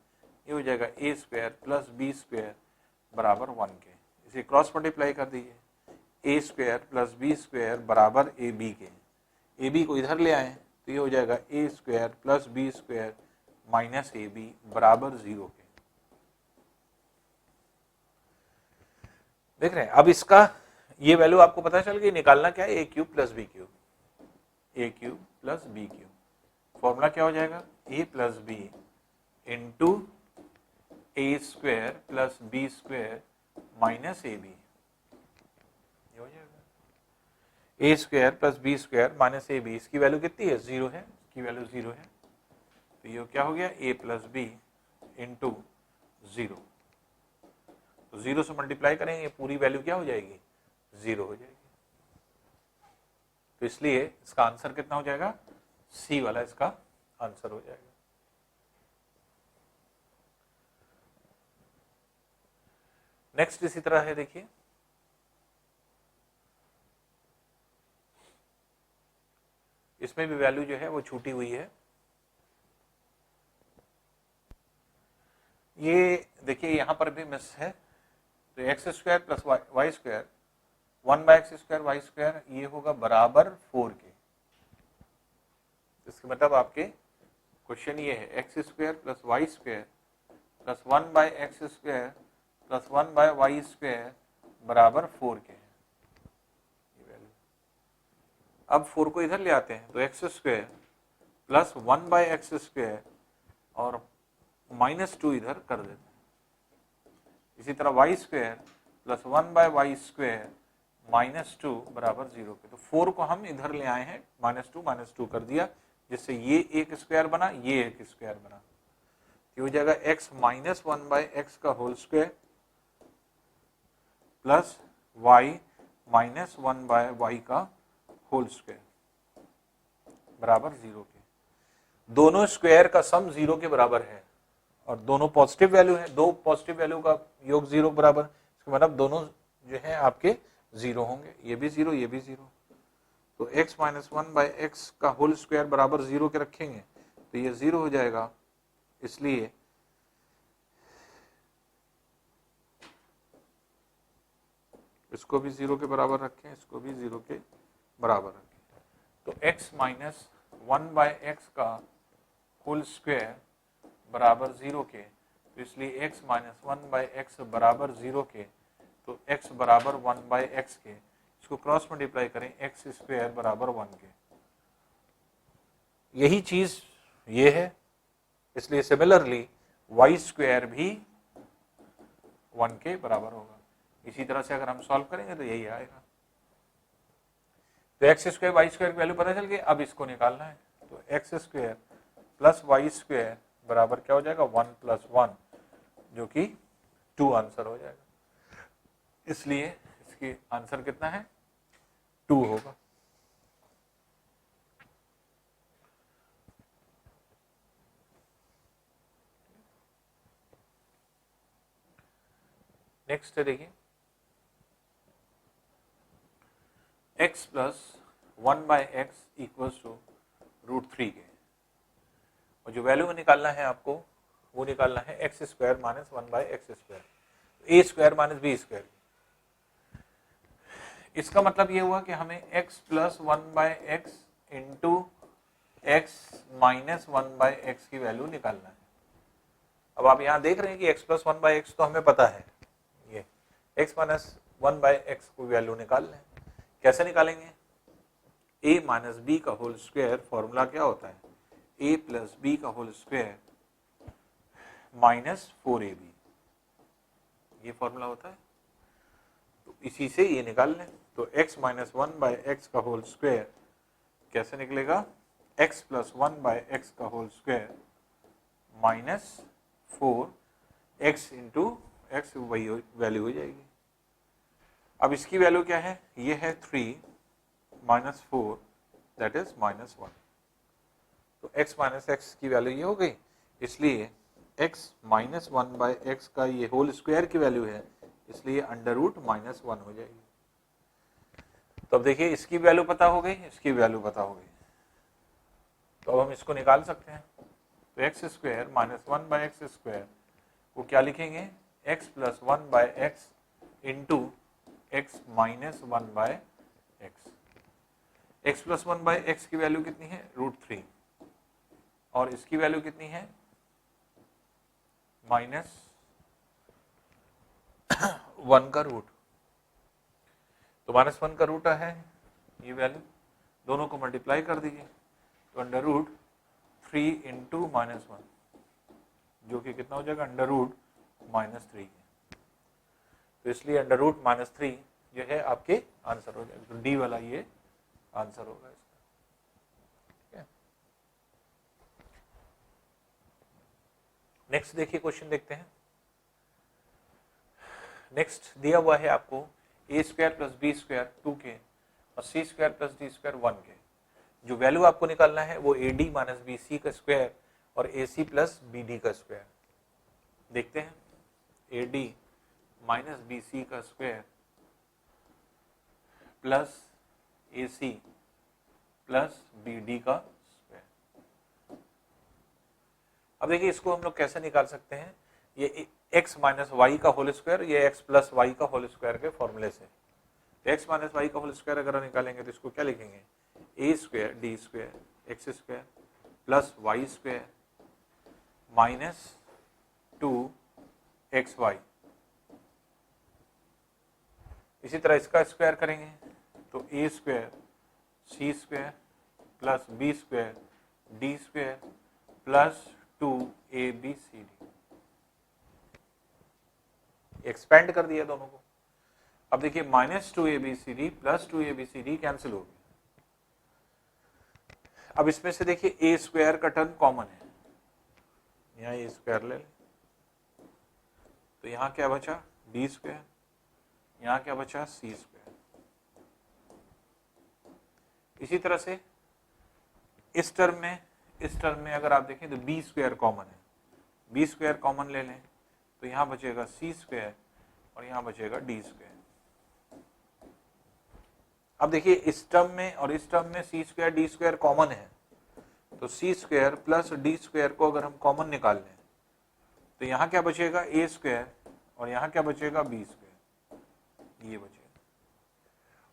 Speaker 1: ये हो जाएगा a square plus b square बराबर 1 के, इसे क्रॉस मल्टीप्लाई कर दीजिए, a square plus b square बराबर ए बी के, ए बी को इधर ले आए तो ये हो जाएगा a square plus b square minus a b बराबर 0 के। देख रहे हैं, अब इसका ये वैल्यू आपको पता चल गई, निकालना क्या है, a cube plus b cube, a cube plus b cube, formula क्या हो जाएगा, a plus b into a square plus b square minus a b, हो जाएगा a square plus b square minus a b, इसकी value कितनी है, 0 है, इसकी वैल्यू 0 है, तो ये क्या हो गया, a प्लस बी इंटू 0, तो 0 से मल्टीप्लाई करेंगे पूरी वैल्यू क्या हो जाएगी, 0 हो जाएगी। तो इसलिए इसका आंसर कितना हो जाएगा, सी वाला इसका आंसर हो जाएगा। नेक्स्ट इसी तरह है देखिए, इसमें भी वैल्यू जो है वो छूटी हुई है, ये देखिए यहाँ पर भी मिस है, तो x square plus y square 1/x² y square ये होगा बराबर 4 के। इसका मतलब आपके क्वेश्चन ये है x square plus y square plus 1/x² plus 1/y square बराबर 4 के। अब 4 को इधर ले आते हैं तो एक्स स्क्वायर प्लस 1/x² और -2 इधर कर देते हैं। इसी तरह वाई स्क्वायर प्लस 1/y² -2 बराबर 0 के। तो 4 को हम इधर ले आए हैं, -2 कर दिया, जिससे ये एक स्क्वायर बना, ये एक स्क्वायर बना। तो हो जाएगा x माइनस 1/x का whole square plus y minus 1/y का होल स्क्वायर बराबर 0 के। दोनों स्क्वायर का सम 0 के बराबर है और दोनों पॉजिटिव वैल्यू है, दो पॉजिटिव वैल्यू का योग 0 के बराबर, इसका मतलब दोनों जो है आपके 0 होंगे, ये भी 0 ये भी 0। तो x माइनस 1/x का होल स्क्वायर बराबर 0 के रखेंगे तो ये 0 हो जाएगा, इसलिए इसको भी 0 के बराबर रखें, इसको भी 0 के बराबर रखें। तो x माइनस 1/x का होल स्क्वायर बराबर 0 के, तो इसलिए x माइनस 1/x बराबर 0 के, तो x बराबर 1/x के। इसको क्रॉस मल्टीप्लाई करें x स्क्वायर बराबर 1 के। यही चीज ये है, इसलिए सिमिलरली y स्क्वायर भी 1 के बराबर होगा। इसी तरह से अगर हम सॉल्व करेंगे तो यही आएगा। तो एक्स स्क्वायर वाई स्क्वायर की वैल्यू पता चल गई, अब इसको निकालना है। तो x square plus y square बराबर क्या हो जाएगा 1 + 1, जो कि 2 आंसर हो जाएगा। इसलिए इसकी आंसर कितना है 2 होगा। नेक्स्ट है देखिए x plus 1/x equals to √3 के, और जो वैल्यू निकालना है आपको वो निकालना है x square minus 1/x square, a square minus b square. इसका मतलब ये हुआ कि हमें x plus 1/x into x minus 1/x की वैल्यू निकालना है। अब आप यहाँ देख रहे हैं कि x प्लस 1/x तो हमें पता है, ये x माइनस 1/x को वैल्यू निकाल लें। कैसे निकालेंगे, a माइनस बी का होल स्क्वायर, फॉर्मूला क्या होता है a प्लस बी का होल स्क्वायर माइनस 4ab, ये फॉर्मूला होता है। तो इसी से ये निकाल लें। तो x माइनस 1/x का होल स्क्वायर कैसे निकलेगा, x प्लस 1/x का whole square minus 4x into x, वही वैल्यू हो जाएगी। अब इसकी वैल्यू क्या है, ये है 3 माइनस 4 दैट इज -1। तो x माइनस एक्स की वैल्यू ये हो गई, इसलिए x माइनस 1/x का ये होल स्क्वायर की वैल्यू है, इसलिए √-1 हो जाएगी। तो अब देखिए इसकी वैल्यू पता हो गई, इसकी वैल्यू पता हो गई, तो अब हम इसको निकाल सकते हैं। तो x square minus 1/x square को क्या लिखेंगे, x plus 1/x into x minus 1/x। x plus 1/x की वैल्यू कितनी है √3, और इसकी वैल्यू कितनी है -1 का रूट। तो -1 का रूट है ये वैल्यू, दोनों को मल्टीप्लाई कर दीजिए, तो √3 इंटू -1, जो कि कितना हो जाएगा √-3। तो इसलिए √-3 जो है आपके आंसर हो जाएगा। तो डी वाला ये आंसर होगा इसका। ठीक है, नेक्स्ट देखिए क्वेश्चन देखते हैं। नेक्स्ट दिया हुआ है आपको a square plus b square 2 के और c square plus d square 1 के। जो वैल्यू आपको निकालना है वो ad माइनस बी सी का स्क्वायर और ac प्लस बी डी का स्क्वायर। देखते हैं, ad माइनस बी सी का square plus AC plus BD का स्क्वायर। अब देखिए इसको हम लोग कैसे निकाल सकते हैं, ये x माइनस वाई का होल स्क्वायर, ये x प्लस वाई का होल स्क्वायर के फॉर्मूले से। तो x माइनस वाई का होल स्क्वायर अगर निकालेंगे तो इसको क्या लिखेंगे, a square d square x square plus y square minus 2xy। इसी तरह इसका स्क्वायर करेंगे तो a square c square plus b square d square plus 2abcd। Expand कर दिया दोनों को। अब देखिए minus 2abcd plus 2abcd cancel हो गया। अब इसमें से देखिए ए स्क्वायर का टर्म कॉमन है, यहाँ ए स्क्वायर ले लें तो यहाँ क्या बचा डी स्क्वायर, यहाँ क्या बचा सी स्क्वायर। इसी तरह से इस टर्म में अगर आप देखें तो बी स्क्वायर कॉमन है, बी स्क्वायर कॉमन ले लें तो यहाँ बचेगा सी स्क्वायर और यहाँ बचेगा डी स्क्वायर। अब देखिए इस टर्म में और इस टर्म में सी स्क्वायर डी स्क्वायर कॉमन है, तो सी स्क्वायर प्लस डी स्क्वायर को अगर हम कॉमन निकाल लें तो यहाँ क्या बचेगा ए स्क्वायर और यहाँ क्या बचेगा बी स्क्वायर, ये बचेगा।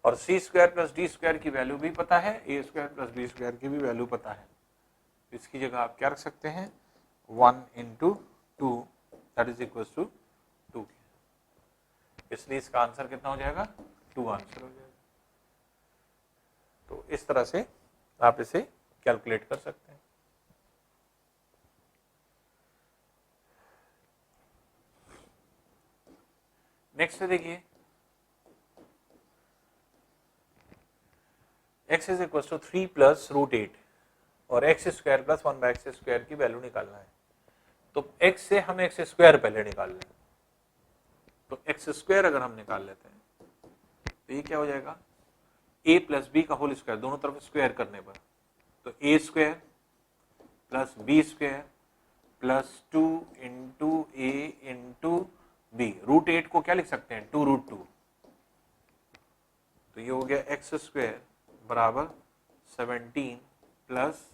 Speaker 1: और सी स्क्वायर प्लस डी स्क्वायर की वैल्यू भी पता है, a square plus b square की भी वैल्यू पता है। इसकी जगह आप क्या रख सकते हैं 1 into 2 that is equal to 2। इसलिए इसका आंसर कितना हो जाएगा 2 आंसर हो जाएगा। तो इस तरह से आप इसे कैलकुलेट कर सकते हैं। नेक्स्ट देखिए x is equal to 3 plus root 8 और x square plus 1 by x square की वैल्यू निकालना है। तो x से हम एक्स स्क्वायर पहले निकाल लें, तो एक्स स्क्वायर अगर हम निकाल लेते हैं तो ये क्या हो जाएगा a प्लस बी का होल स्क्वायर, दोनों तरफ स्क्वायर करने पर तो a square plus b square plus 2 into a into b. Root 8 को क्या लिख सकते हैं 2 रूट 2, तो ये हो गया एक्स स्क्वायर बराबर 17 प्लस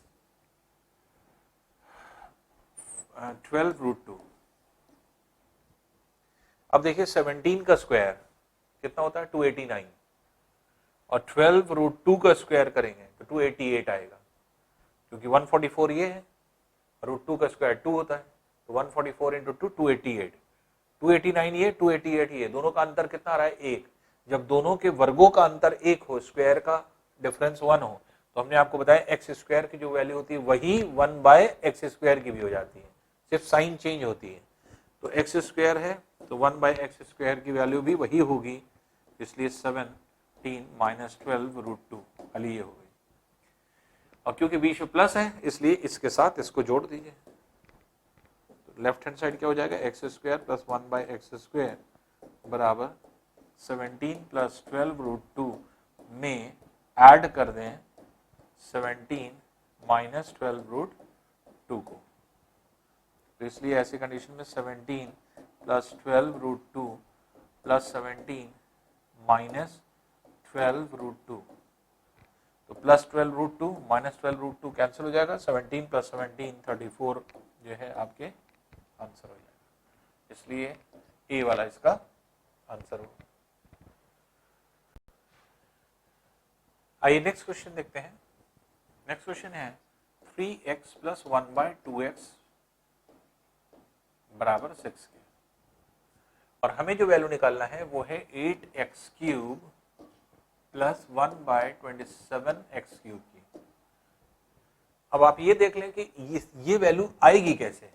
Speaker 1: 12 रूट 2। अब देखिए 17 का स्क्वायर कितना होता है 289 और 12 रूट 2 का स्क्वायर करेंगे तो 288 आएगा, क्योंकि 144 ये है, रूट 2 का स्क्वायर 2 होता है, तो 144 इंटू 2 288, 289 ये 288 ये, दोनों का अंतर कितना आ रहा है 1। जब दोनों के वर्गों का अंतर 1 हो, स्क्वायर का डिफरेंस 1 हो, तो हमने आपको बताया एक्स स्क्वायर की जो वैल्यू होती है वही 1 बाय एक्स स्क्वायर की भी हो जाती है, सिर्फ साइन चेंज होती है। तो एक्स स्क्वायर है तो 1 बाय एक्स स्क्वायर की वैल्यू भी वही होगी, इसलिए 17 माइनस 12 रूट 2 खाली ये हो गई। और क्योंकि बीच में प्लस है इसलिए इसके साथ इसको जोड़ दीजिए, तो लेफ्ट हैंड साइड क्या हो जाएगा x square plus 1 by x square बराबर 17 प्लस 12 रूट 2 में ऐड कर दें 17 माइनस 12 रूट 2 को, तो इसलिए ऐसी कंडीशन में 17 plus 12 root 2 plus 17 minus 12 root 2, तो plus 12 root 2 minus 12 root 2 cancel हो जाएगा, 17 प्लस 17 34 जो है आपके आंसर हो जाएगा, इसलिए ए वाला इसका आंसर होगा। आइए नेक्स्ट क्वेश्चन देखते हैं। नेक्स्ट क्वेश्चन है 3x प्लस 1 बाय 2x बराबर 6 के, और हमें जो वैल्यू निकालना है वो है 8x cube plus 1 bye 27x cube की। अब आप ये देख लें कि ये वैल्यू आएगी कैसे,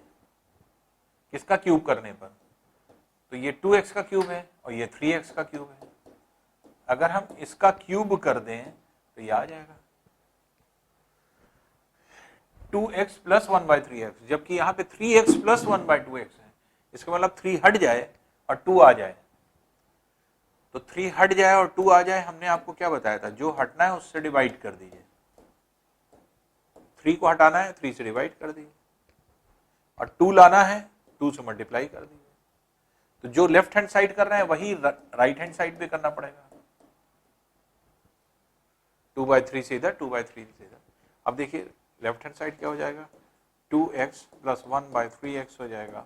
Speaker 1: किसका क्यूब करने पर, तो ये 2x का क्यूब है और ये 3x का क्यूब है। अगर हम इसका क्यूब कर दें तो ये आ जाएगा 2x प्लस 1 बाय 3x, जबकि यहाँ पे 3x प्लस 1 बाय 2x है। इसका मतलब 3 हट जाए और 2 आ जाए, तो 3 हट जाए और 2 आ जाए, हमने आपको क्या बताया था, जो हटना है उससे डिवाइड कर दीजिए। 3 को हटाना है 3 से डिवाइड कर दीजिए, और 2 लाना है 2 से मल्टीप्लाई कर दीजिए। तो जो लेफ्ट हैंड साइड कर रहे हैं वही राइट हैंड साइड पे करना पड़ेगा, 2 बाय 3 से इधर 2 बाय 3 से इधर। अब देखिए लेफ्ट हैंड साइड क्या हो जाएगा 2x प्लस 1 बाय 3x हो जाएगा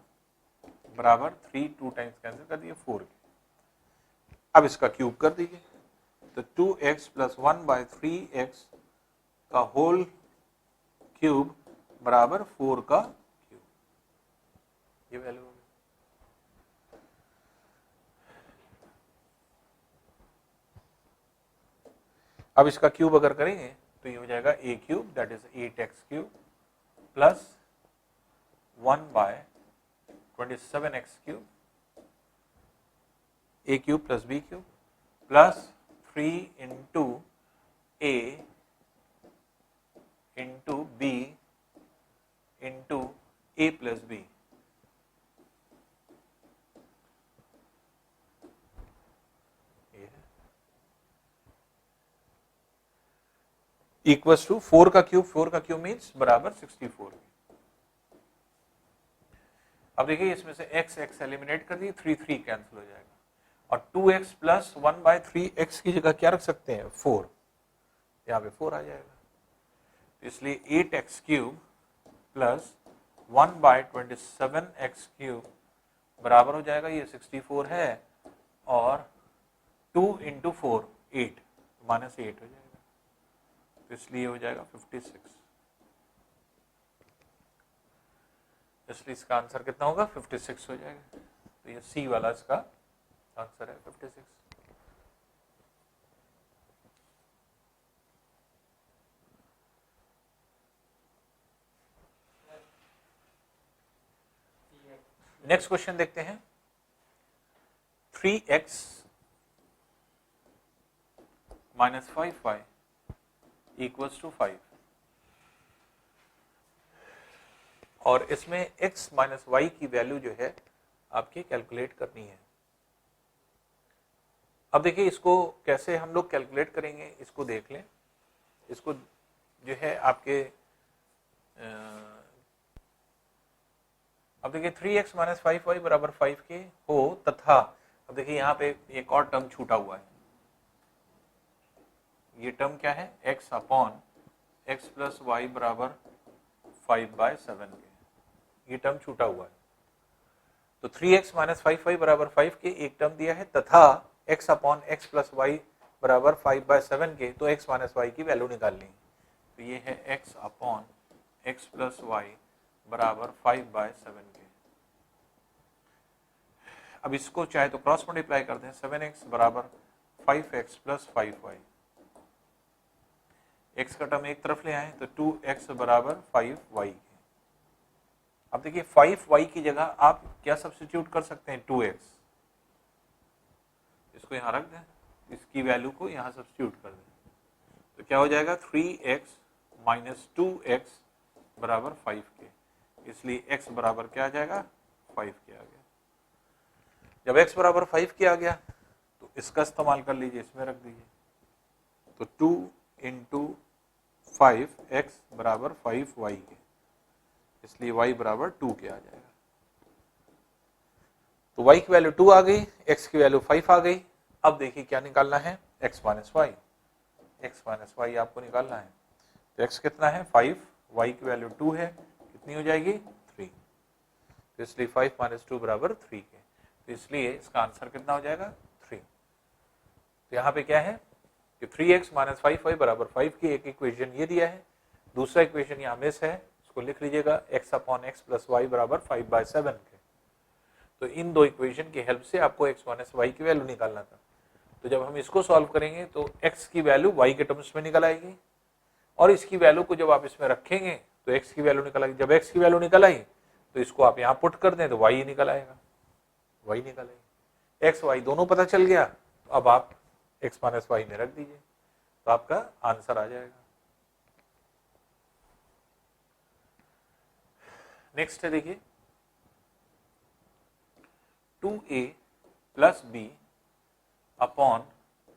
Speaker 1: बराबर 3, 2 टाइम्स कैंसिल कर दिए 4 के। अब इसका क्यूब कर दीजिए, तो 2x प्लस 1/3x का होल क्यूब बराबर 4 का क्यूब, ये वैल्यू होगी। अब इसका क्यूब अगर करेंगे तो ये हो जाएगा a cube that is 8x cube plus 1/27x cube, a cube plus b cube plus 3 into a into b into a plus b, equals to 4 का क्यूब मीन्स बराबर 64। अब देखिए इसमें से x एलिमिनेट कर दिए, 3 कैंसिल हो जाएगा और 2x प्लस 1/3x की जगह क्या रख सकते हैं 4, यहाँ पे 4 आ जाएगा, इसलिए 8x cube plus 1/27x cube बराबर हो जाएगा, ये 64 है और 2 इंटू 4 8 माइनस 8 हो जाएगा, तो इसलिए हो जाएगा 56। इसलिए इसका आंसर कितना होगा 56 हो जाएगा, तो ये सी वाला इसका आंसर है 56। नेक्स्ट क्वेश्चन देखते हैं, 3x minus 5y equals to 5 और इसमें x माइनस वाई की वैल्यू जो है आपकी कैलकुलेट करनी है। अब देखिए इसको कैसे हम लोग कैलकुलेट करेंगे, इसको देख लें। इसको जो है आपके अब देखिए 3x माइनस 5y बराबर 5 के हो तथा अब देखिए यहाँ पे एक और टर्म छूटा हुआ है, ये टर्म क्या है x upon x plus y बराबर 5/7 के, ये टर्म छूटा हुआ है। तो 3x माइनस 5y बराबर 5 के एक टर्म दिया है तथा x upon x plus y बराबर 5/7 के, तो x माइनस वाई की वैल्यू निकालनी है। तो ये है x upon x plus y बराबर 5/7 के। अब इसको चाहे तो क्रॉस मल्टीप्लाई कर दें, 7x बराबर 5x प्लस 5y, x का टर्म एक तरफ ले आए तो 2x बराबर 5y के। अब देखिए 5y की जगह आप क्या सब्स्टिट्यूट कर सकते हैं 2x, इसको यहां रख दें, इसकी वैल्यू को यहां सब्स्टिट्यूट कर दें, तो क्या हो जाएगा 3x माइनस 2x बराबर 5 के, इसलिए x बराबर क्या आ जाएगा 5 के आ गया। जब x बराबर 5 के आ गया तो इसका इस्तेमाल कर लीजिए, इसमें रख दीजिए, तो 2 इंटू 5x बराबर 5y के, इसलिए y बराबर 2 के आ जाएगा। तो y की वैल्यू 2 आ गई, x की वैल्यू 5 आ गई। अब देखिए क्या निकालना है x माइनस वाई आपको निकालना है। तो x कितना है 5, y की वैल्यू 2 है, कितनी हो जाएगी 3, तो इसलिए 5 माइनस 2 बराबर 3 के, तो इसलिए इसका आंसर कितना हो जाएगा 3। तो यहाँ पे क्या है कि 3x माइनस 5y बराबर 5 की एक इक्वेशन ये दिया है, दूसरा इक्वेशन यहाँ मिस है, इसको लिख लीजिएगा x upon x plus y बराबर 5/7 के। तो इन दो इक्वेशन की हेल्प से आपको x माइनस वाई की वैल्यू निकालना था। तो जब हम इसको सॉल्व करेंगे तो x की वैल्यू y के टर्म्स में निकल आएगी और इसकी वैल्यू को जब आप इसमें रखेंगे तो x की वैल्यू निकल आएगी। जब x की वैल्यू निकल आई तो इसको आप यहाँ पुट कर दें तो y निकल आएगा, y निकल आएगी, x y दोनों पता चल गया। तो अब आप x माइनस वाई में रख दीजिए तो आपका आंसर आ जाएगा। नेक्स्ट है देखिए 2a plus b upon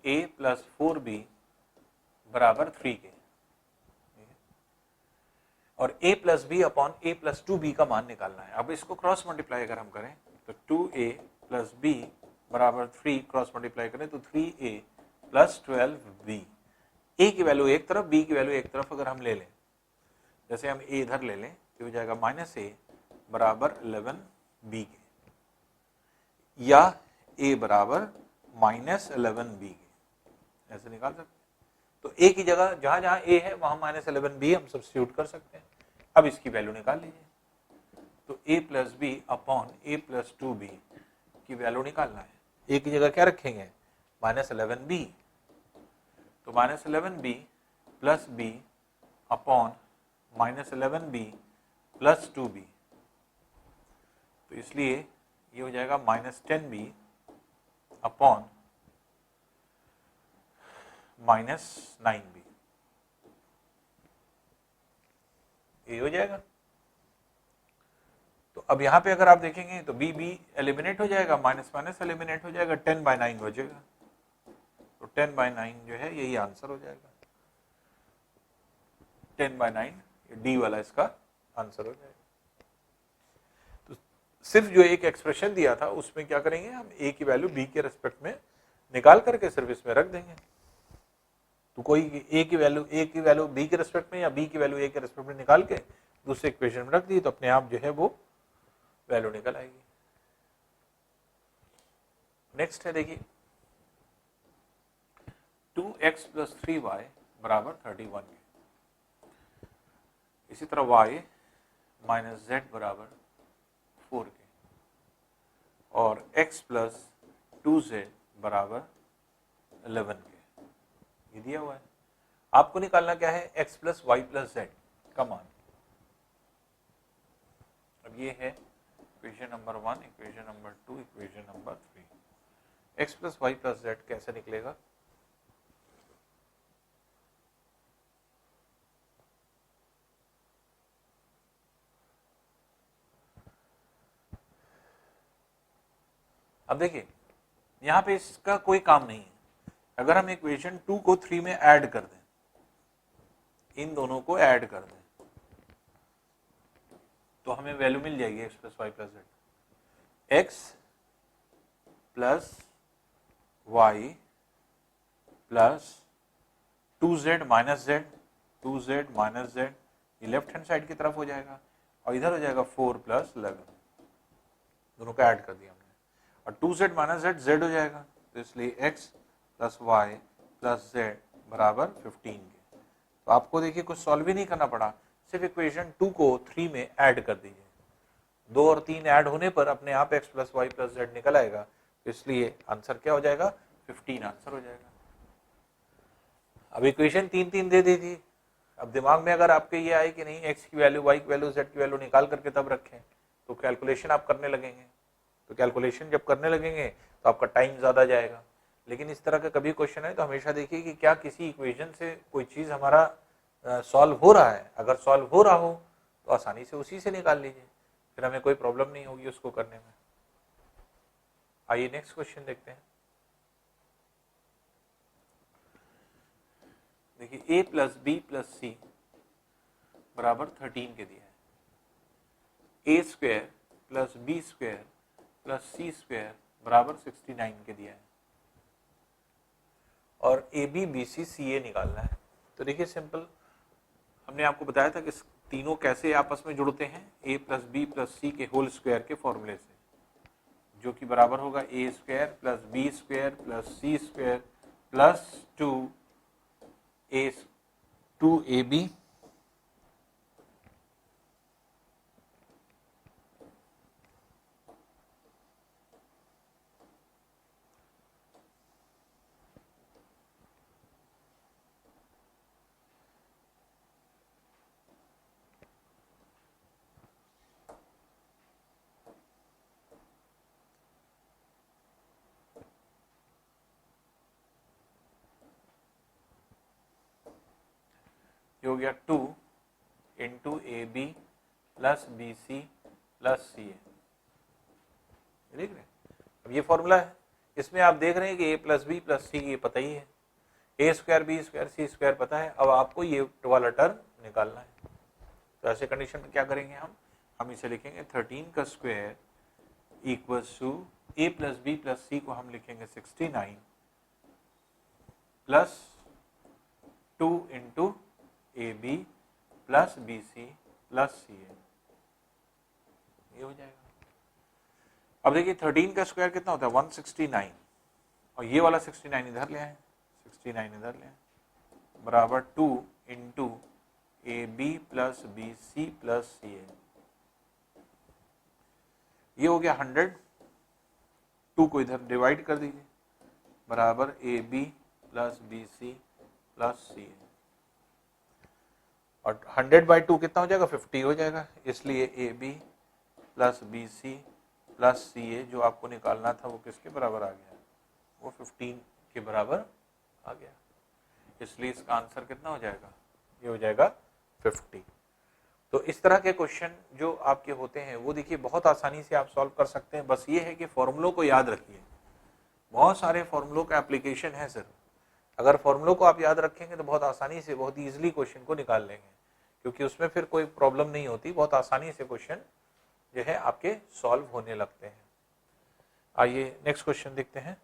Speaker 1: a plus 4b बराबर 3 के, और a plus b upon a plus 2b का मान निकालना है। अब इसको क्रॉस मल्टीप्लाई अगर हम करें तो 2a प्लस b बराबर 3, क्रॉस मल्टीप्लाई करें तो 3a प्लस 12b, a की वैल्यू एक तरफ b की वैल्यू एक तरफ अगर हम ले लें, जैसे हम a इधर ले लें तो हो जाएगा माइनस a बराबर 11b के, या a बराबर -11b के, ऐसे निकाल सकते हैं। तो a की जगह जहां जहां a है वहां -11b हम सब्स्टिट्यूट कर सकते हैं। अब इसकी वैल्यू निकाल लीजिए। तो a plus b upon a plus 2b की वैल्यू निकालना है। a की जगह क्या रखेंगे? -11b, तो -11b plus b upon -11b plus 2b, तो इसलिए ये हो जाएगा -10b अपॉन -9b, ये हो जाएगा। तो अब यहाँ पे अगर आप देखेंगे तो b एलिमिनेट हो जाएगा, माइनस माइनस एलिमिनेट हो जाएगा, 10/9 बचेगा। तो 10/9 जो है यही आंसर हो जाएगा, 10/9 डी वाला इसका आंसर हो जाएगा। तो सिर्फ जो एक एक्सप्रेशन दिया था उसमें क्या करेंगे हम, a की वैल्यू b के रेस्पेक्ट में निकाल करके सिर्फ इसमें रख देंगे। तो कोई a की वैल्यू b के रेस्पेक्ट में या b की वैल्यू a के रेस्पेक्ट में निकाल के दूसरे इक्वेशन में रख दी तो अपने आप जो है वो वैल्यू निकल आएगी। नेक्स्ट है देखिए 2x प्लस 3y बराबर 31 के, इसी तरह y माइनस z बराबर 4 के, और x प्लस 2z बराबर 11 के, ये दिया हुआ है। आपको निकालना क्या है, x plus y plus z का मान। अब ये है equation number 1, equation number 2, equation number 3। x plus y plus z कैसे निकलेगा? अब देखिए यहां पे इसका कोई काम नहीं है। अगर हम इक्वेशन 2 को 3 में ऐड कर दें, इन दोनों को ऐड कर दें, तो हमें वैल्यू मिल जाएगी x plus y plus z. X plus y plus 2z minus z, 2z minus z, ये लेफ्ट हैंड साइड की तरफ हो जाएगा, और इधर हो जाएगा 4 प्लस 11, दोनों को ऐड कर दिया हमने, और 2z माइनस जेड जेड हो जाएगा, तो इसलिए x plus y plus z बराबर 15 के। तो आपको देखिए कुछ सॉल्व ही नहीं करना पड़ा, सिर्फ इक्वेशन 2 को 3 में ऐड कर दीजिए। 2 और 3 ऐड होने पर अपने आप x plus y plus z निकल आएगा, तो इसलिए आंसर क्या हो जाएगा, 15 आंसर हो जाएगा। अब इक्वेशन 3 दे दी थी, अब दिमाग में अगर आपके ये आए कि नहीं x की वैल्यू, y की वैल्यू, z की वैल्यू निकाल करके तब रखें, तो कैलकुलेशन आप करने लगेंगे। तो कैलकुलेशन जब करने लगेंगे तो आपका टाइम ज्यादा जाएगा। लेकिन इस तरह का कभी क्वेश्चन है तो हमेशा देखिए कि क्या किसी इक्वेशन से कोई चीज हमारा सॉल्व हो रहा है। अगर सॉल्व हो रहा हो तो आसानी से उसी से निकाल लीजिए, फिर हमें कोई प्रॉब्लम नहीं होगी उसको करने में। आइए नेक्स्ट क्वेश्चन देखते हैं। देखिए a plus b plus c बराबर 13 के दिया है, a square plus b square plus c square बराबर 69 के दिया है, और ए बी बी सी सी ए निकालना है। तो देखिए सिंपल, हमने आपको बताया था कि तीनों कैसे आपस में जुड़ते हैं, a प्लस बी प्लस सी के होल स्क्वायर के फॉर्मूले से, जो कि बराबर होगा a square plus b square plus c square plus 2ab हो गया 2 into a b plus b c plus c a. देख रहे हैं, अब ये फॉर्मूला है, इसमें आप देख रहे हैं कि a plus b plus c ये पता ही है, a square b square c square पता है। अब आपको ये वाला टर्म निकालना है। तो ऐसे कंडीशन में क्या करेंगे हम इसे लिखेंगे 13 का square equals to a plus b plus c को हम लिखेंगे 69 plus 2 into a b plus b c plus c a, ये हो जाएगा। अब देखिए 13 का स्क्वायर कितना होता है 169, और ये वाला 69 इधर ले आए, 69 इधर ले आए, बराबर 2 into a b plus b c plus c a. ये हो गया 100, 2 को इधर डिवाइड कर दीजिए, बराबर a b plus b c plus c a, और 100/2 कितना हो जाएगा 50 हो जाएगा, इसलिए a b plus b c plus c a जो आपको निकालना था वो किसके बराबर आ गया, वो 15 के बराबर आ गया, इसलिए इसका आंसर कितना हो जाएगा, ये हो जाएगा 50। तो इस तरह के क्वेश्चन जो आपके होते हैं वो देखिए बहुत आसानी से आप सॉल्व कर सकते हैं, बस ये है कि फॉर्मूलों को याद रखिए, बहुत सारे फॉर्मूलों का एप्लीकेशन है सर, अगर फॉर्मूलों को आप याद रखेंगे तो बहुत आसानी से बहुत ईजिली क्वेश्चन को निकाल लेंगे, क्योंकि उसमें फिर कोई प्रॉब्लम नहीं होती, बहुत आसानी से क्वेश्चन जो है आपके सॉल्व होने लगते हैं। आइए नेक्स्ट क्वेश्चन देखते हैं।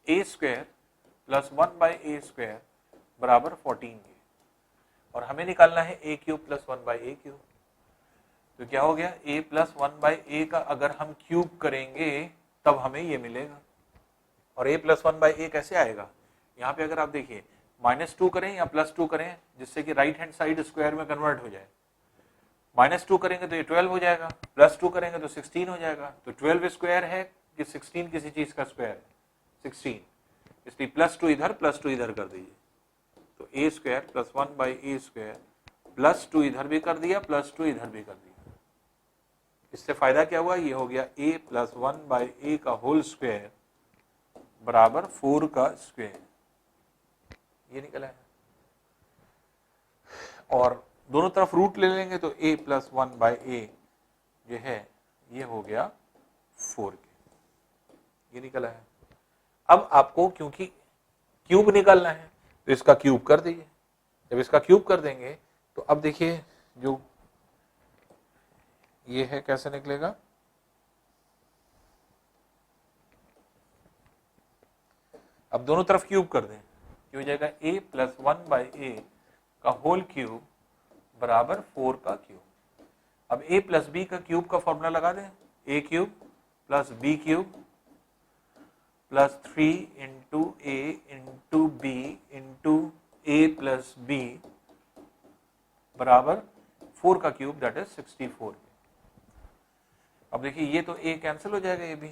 Speaker 1: ए स्क्वायर प्लस 1/a² बराबर 14 के, और हमें निकालना है a cube plus 1/a cube. तो क्या हो गया, a प्लस 1/a का अगर हम क्यूब करेंगे तब हमें ये मिलेगा, और a प्लस 1/a कैसे आएगा, यहाँ पे अगर आप देखिए -2 करें या +2 करें जिससे कि राइट हैंड साइड स्क्वायर में कन्वर्ट हो जाए, -2 करेंगे तो ये 12 हो जाएगा, +2 करेंगे तो 16 हो जाएगा, तो 12 स्क्वायर है कि 16 किसी चीज का स्क्वायर है 16, इसलिए +2 इधर +2 इधर कर दीजिए, तो a स्क्वायर प्लस 1/a² +2 इधर भी कर दिया +2 इधर भी कर दिया। इससे फायदा क्या हुआ, ये हो गया a प्लस 1/a का होल स्क्वायर बराबर 4 का स्क्वायर, ये निकला है, और दोनों तरफ रूट ले लेंगे तो a प्लस 1/a जो है ये हो गया 4 के, ये निकला है। अब आपको क्योंकि क्यूब निकालना है तो इसका क्यूब कर दीजिए, जब इसका क्यूब कर देंगे तो अब देखिए जो ये है कैसे निकलेगा, अब दोनों तरफ क्यूब कर दें, ये हो जाएगा a प्लस 1/a का होल क्यूब बराबर 4 का क्यूब। अब a प्लस बी का क्यूब का फॉर्मूला लगा दें, a cube plus b cube plus 3 into a into b into a plus b बराबर 4 का क्यूब दैट इज 64। अब देखिए ये तो a कैंसिल हो जाएगा ये भी,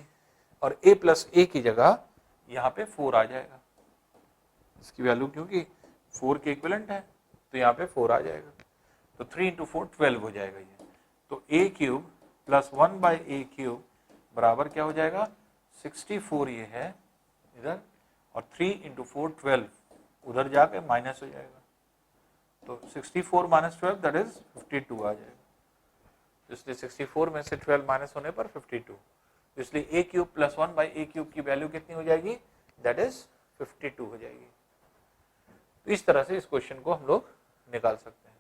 Speaker 1: और a प्लस a की जगह यहाँ पे 4 आ जाएगा, इसकी वैल्यू क्योंकि 4 के इक्विवेलेंट है तो यहाँ पे 4 आ जाएगा, तो 3 इंटू 4 12 हो जाएगा ये, तो a cube plus 1/a cube बराबर क्या हो जाएगा 64 ये है इधर, और 3 इंटू 4 12 उधर जाके माइनस हो जाएगा, तो 64 माइनस 12 दैट इज 52 आ जाएगा, इसलिए 64 में से 12 माइनस होने पर 52, इसलिए a cube plus 1/a cube की वैल्यू कितनी हो जाएगी, दैट इज 52 हो जाएगी। तो इस तरह से इस क्वेश्चन को हम लोग निकाल सकते हैं।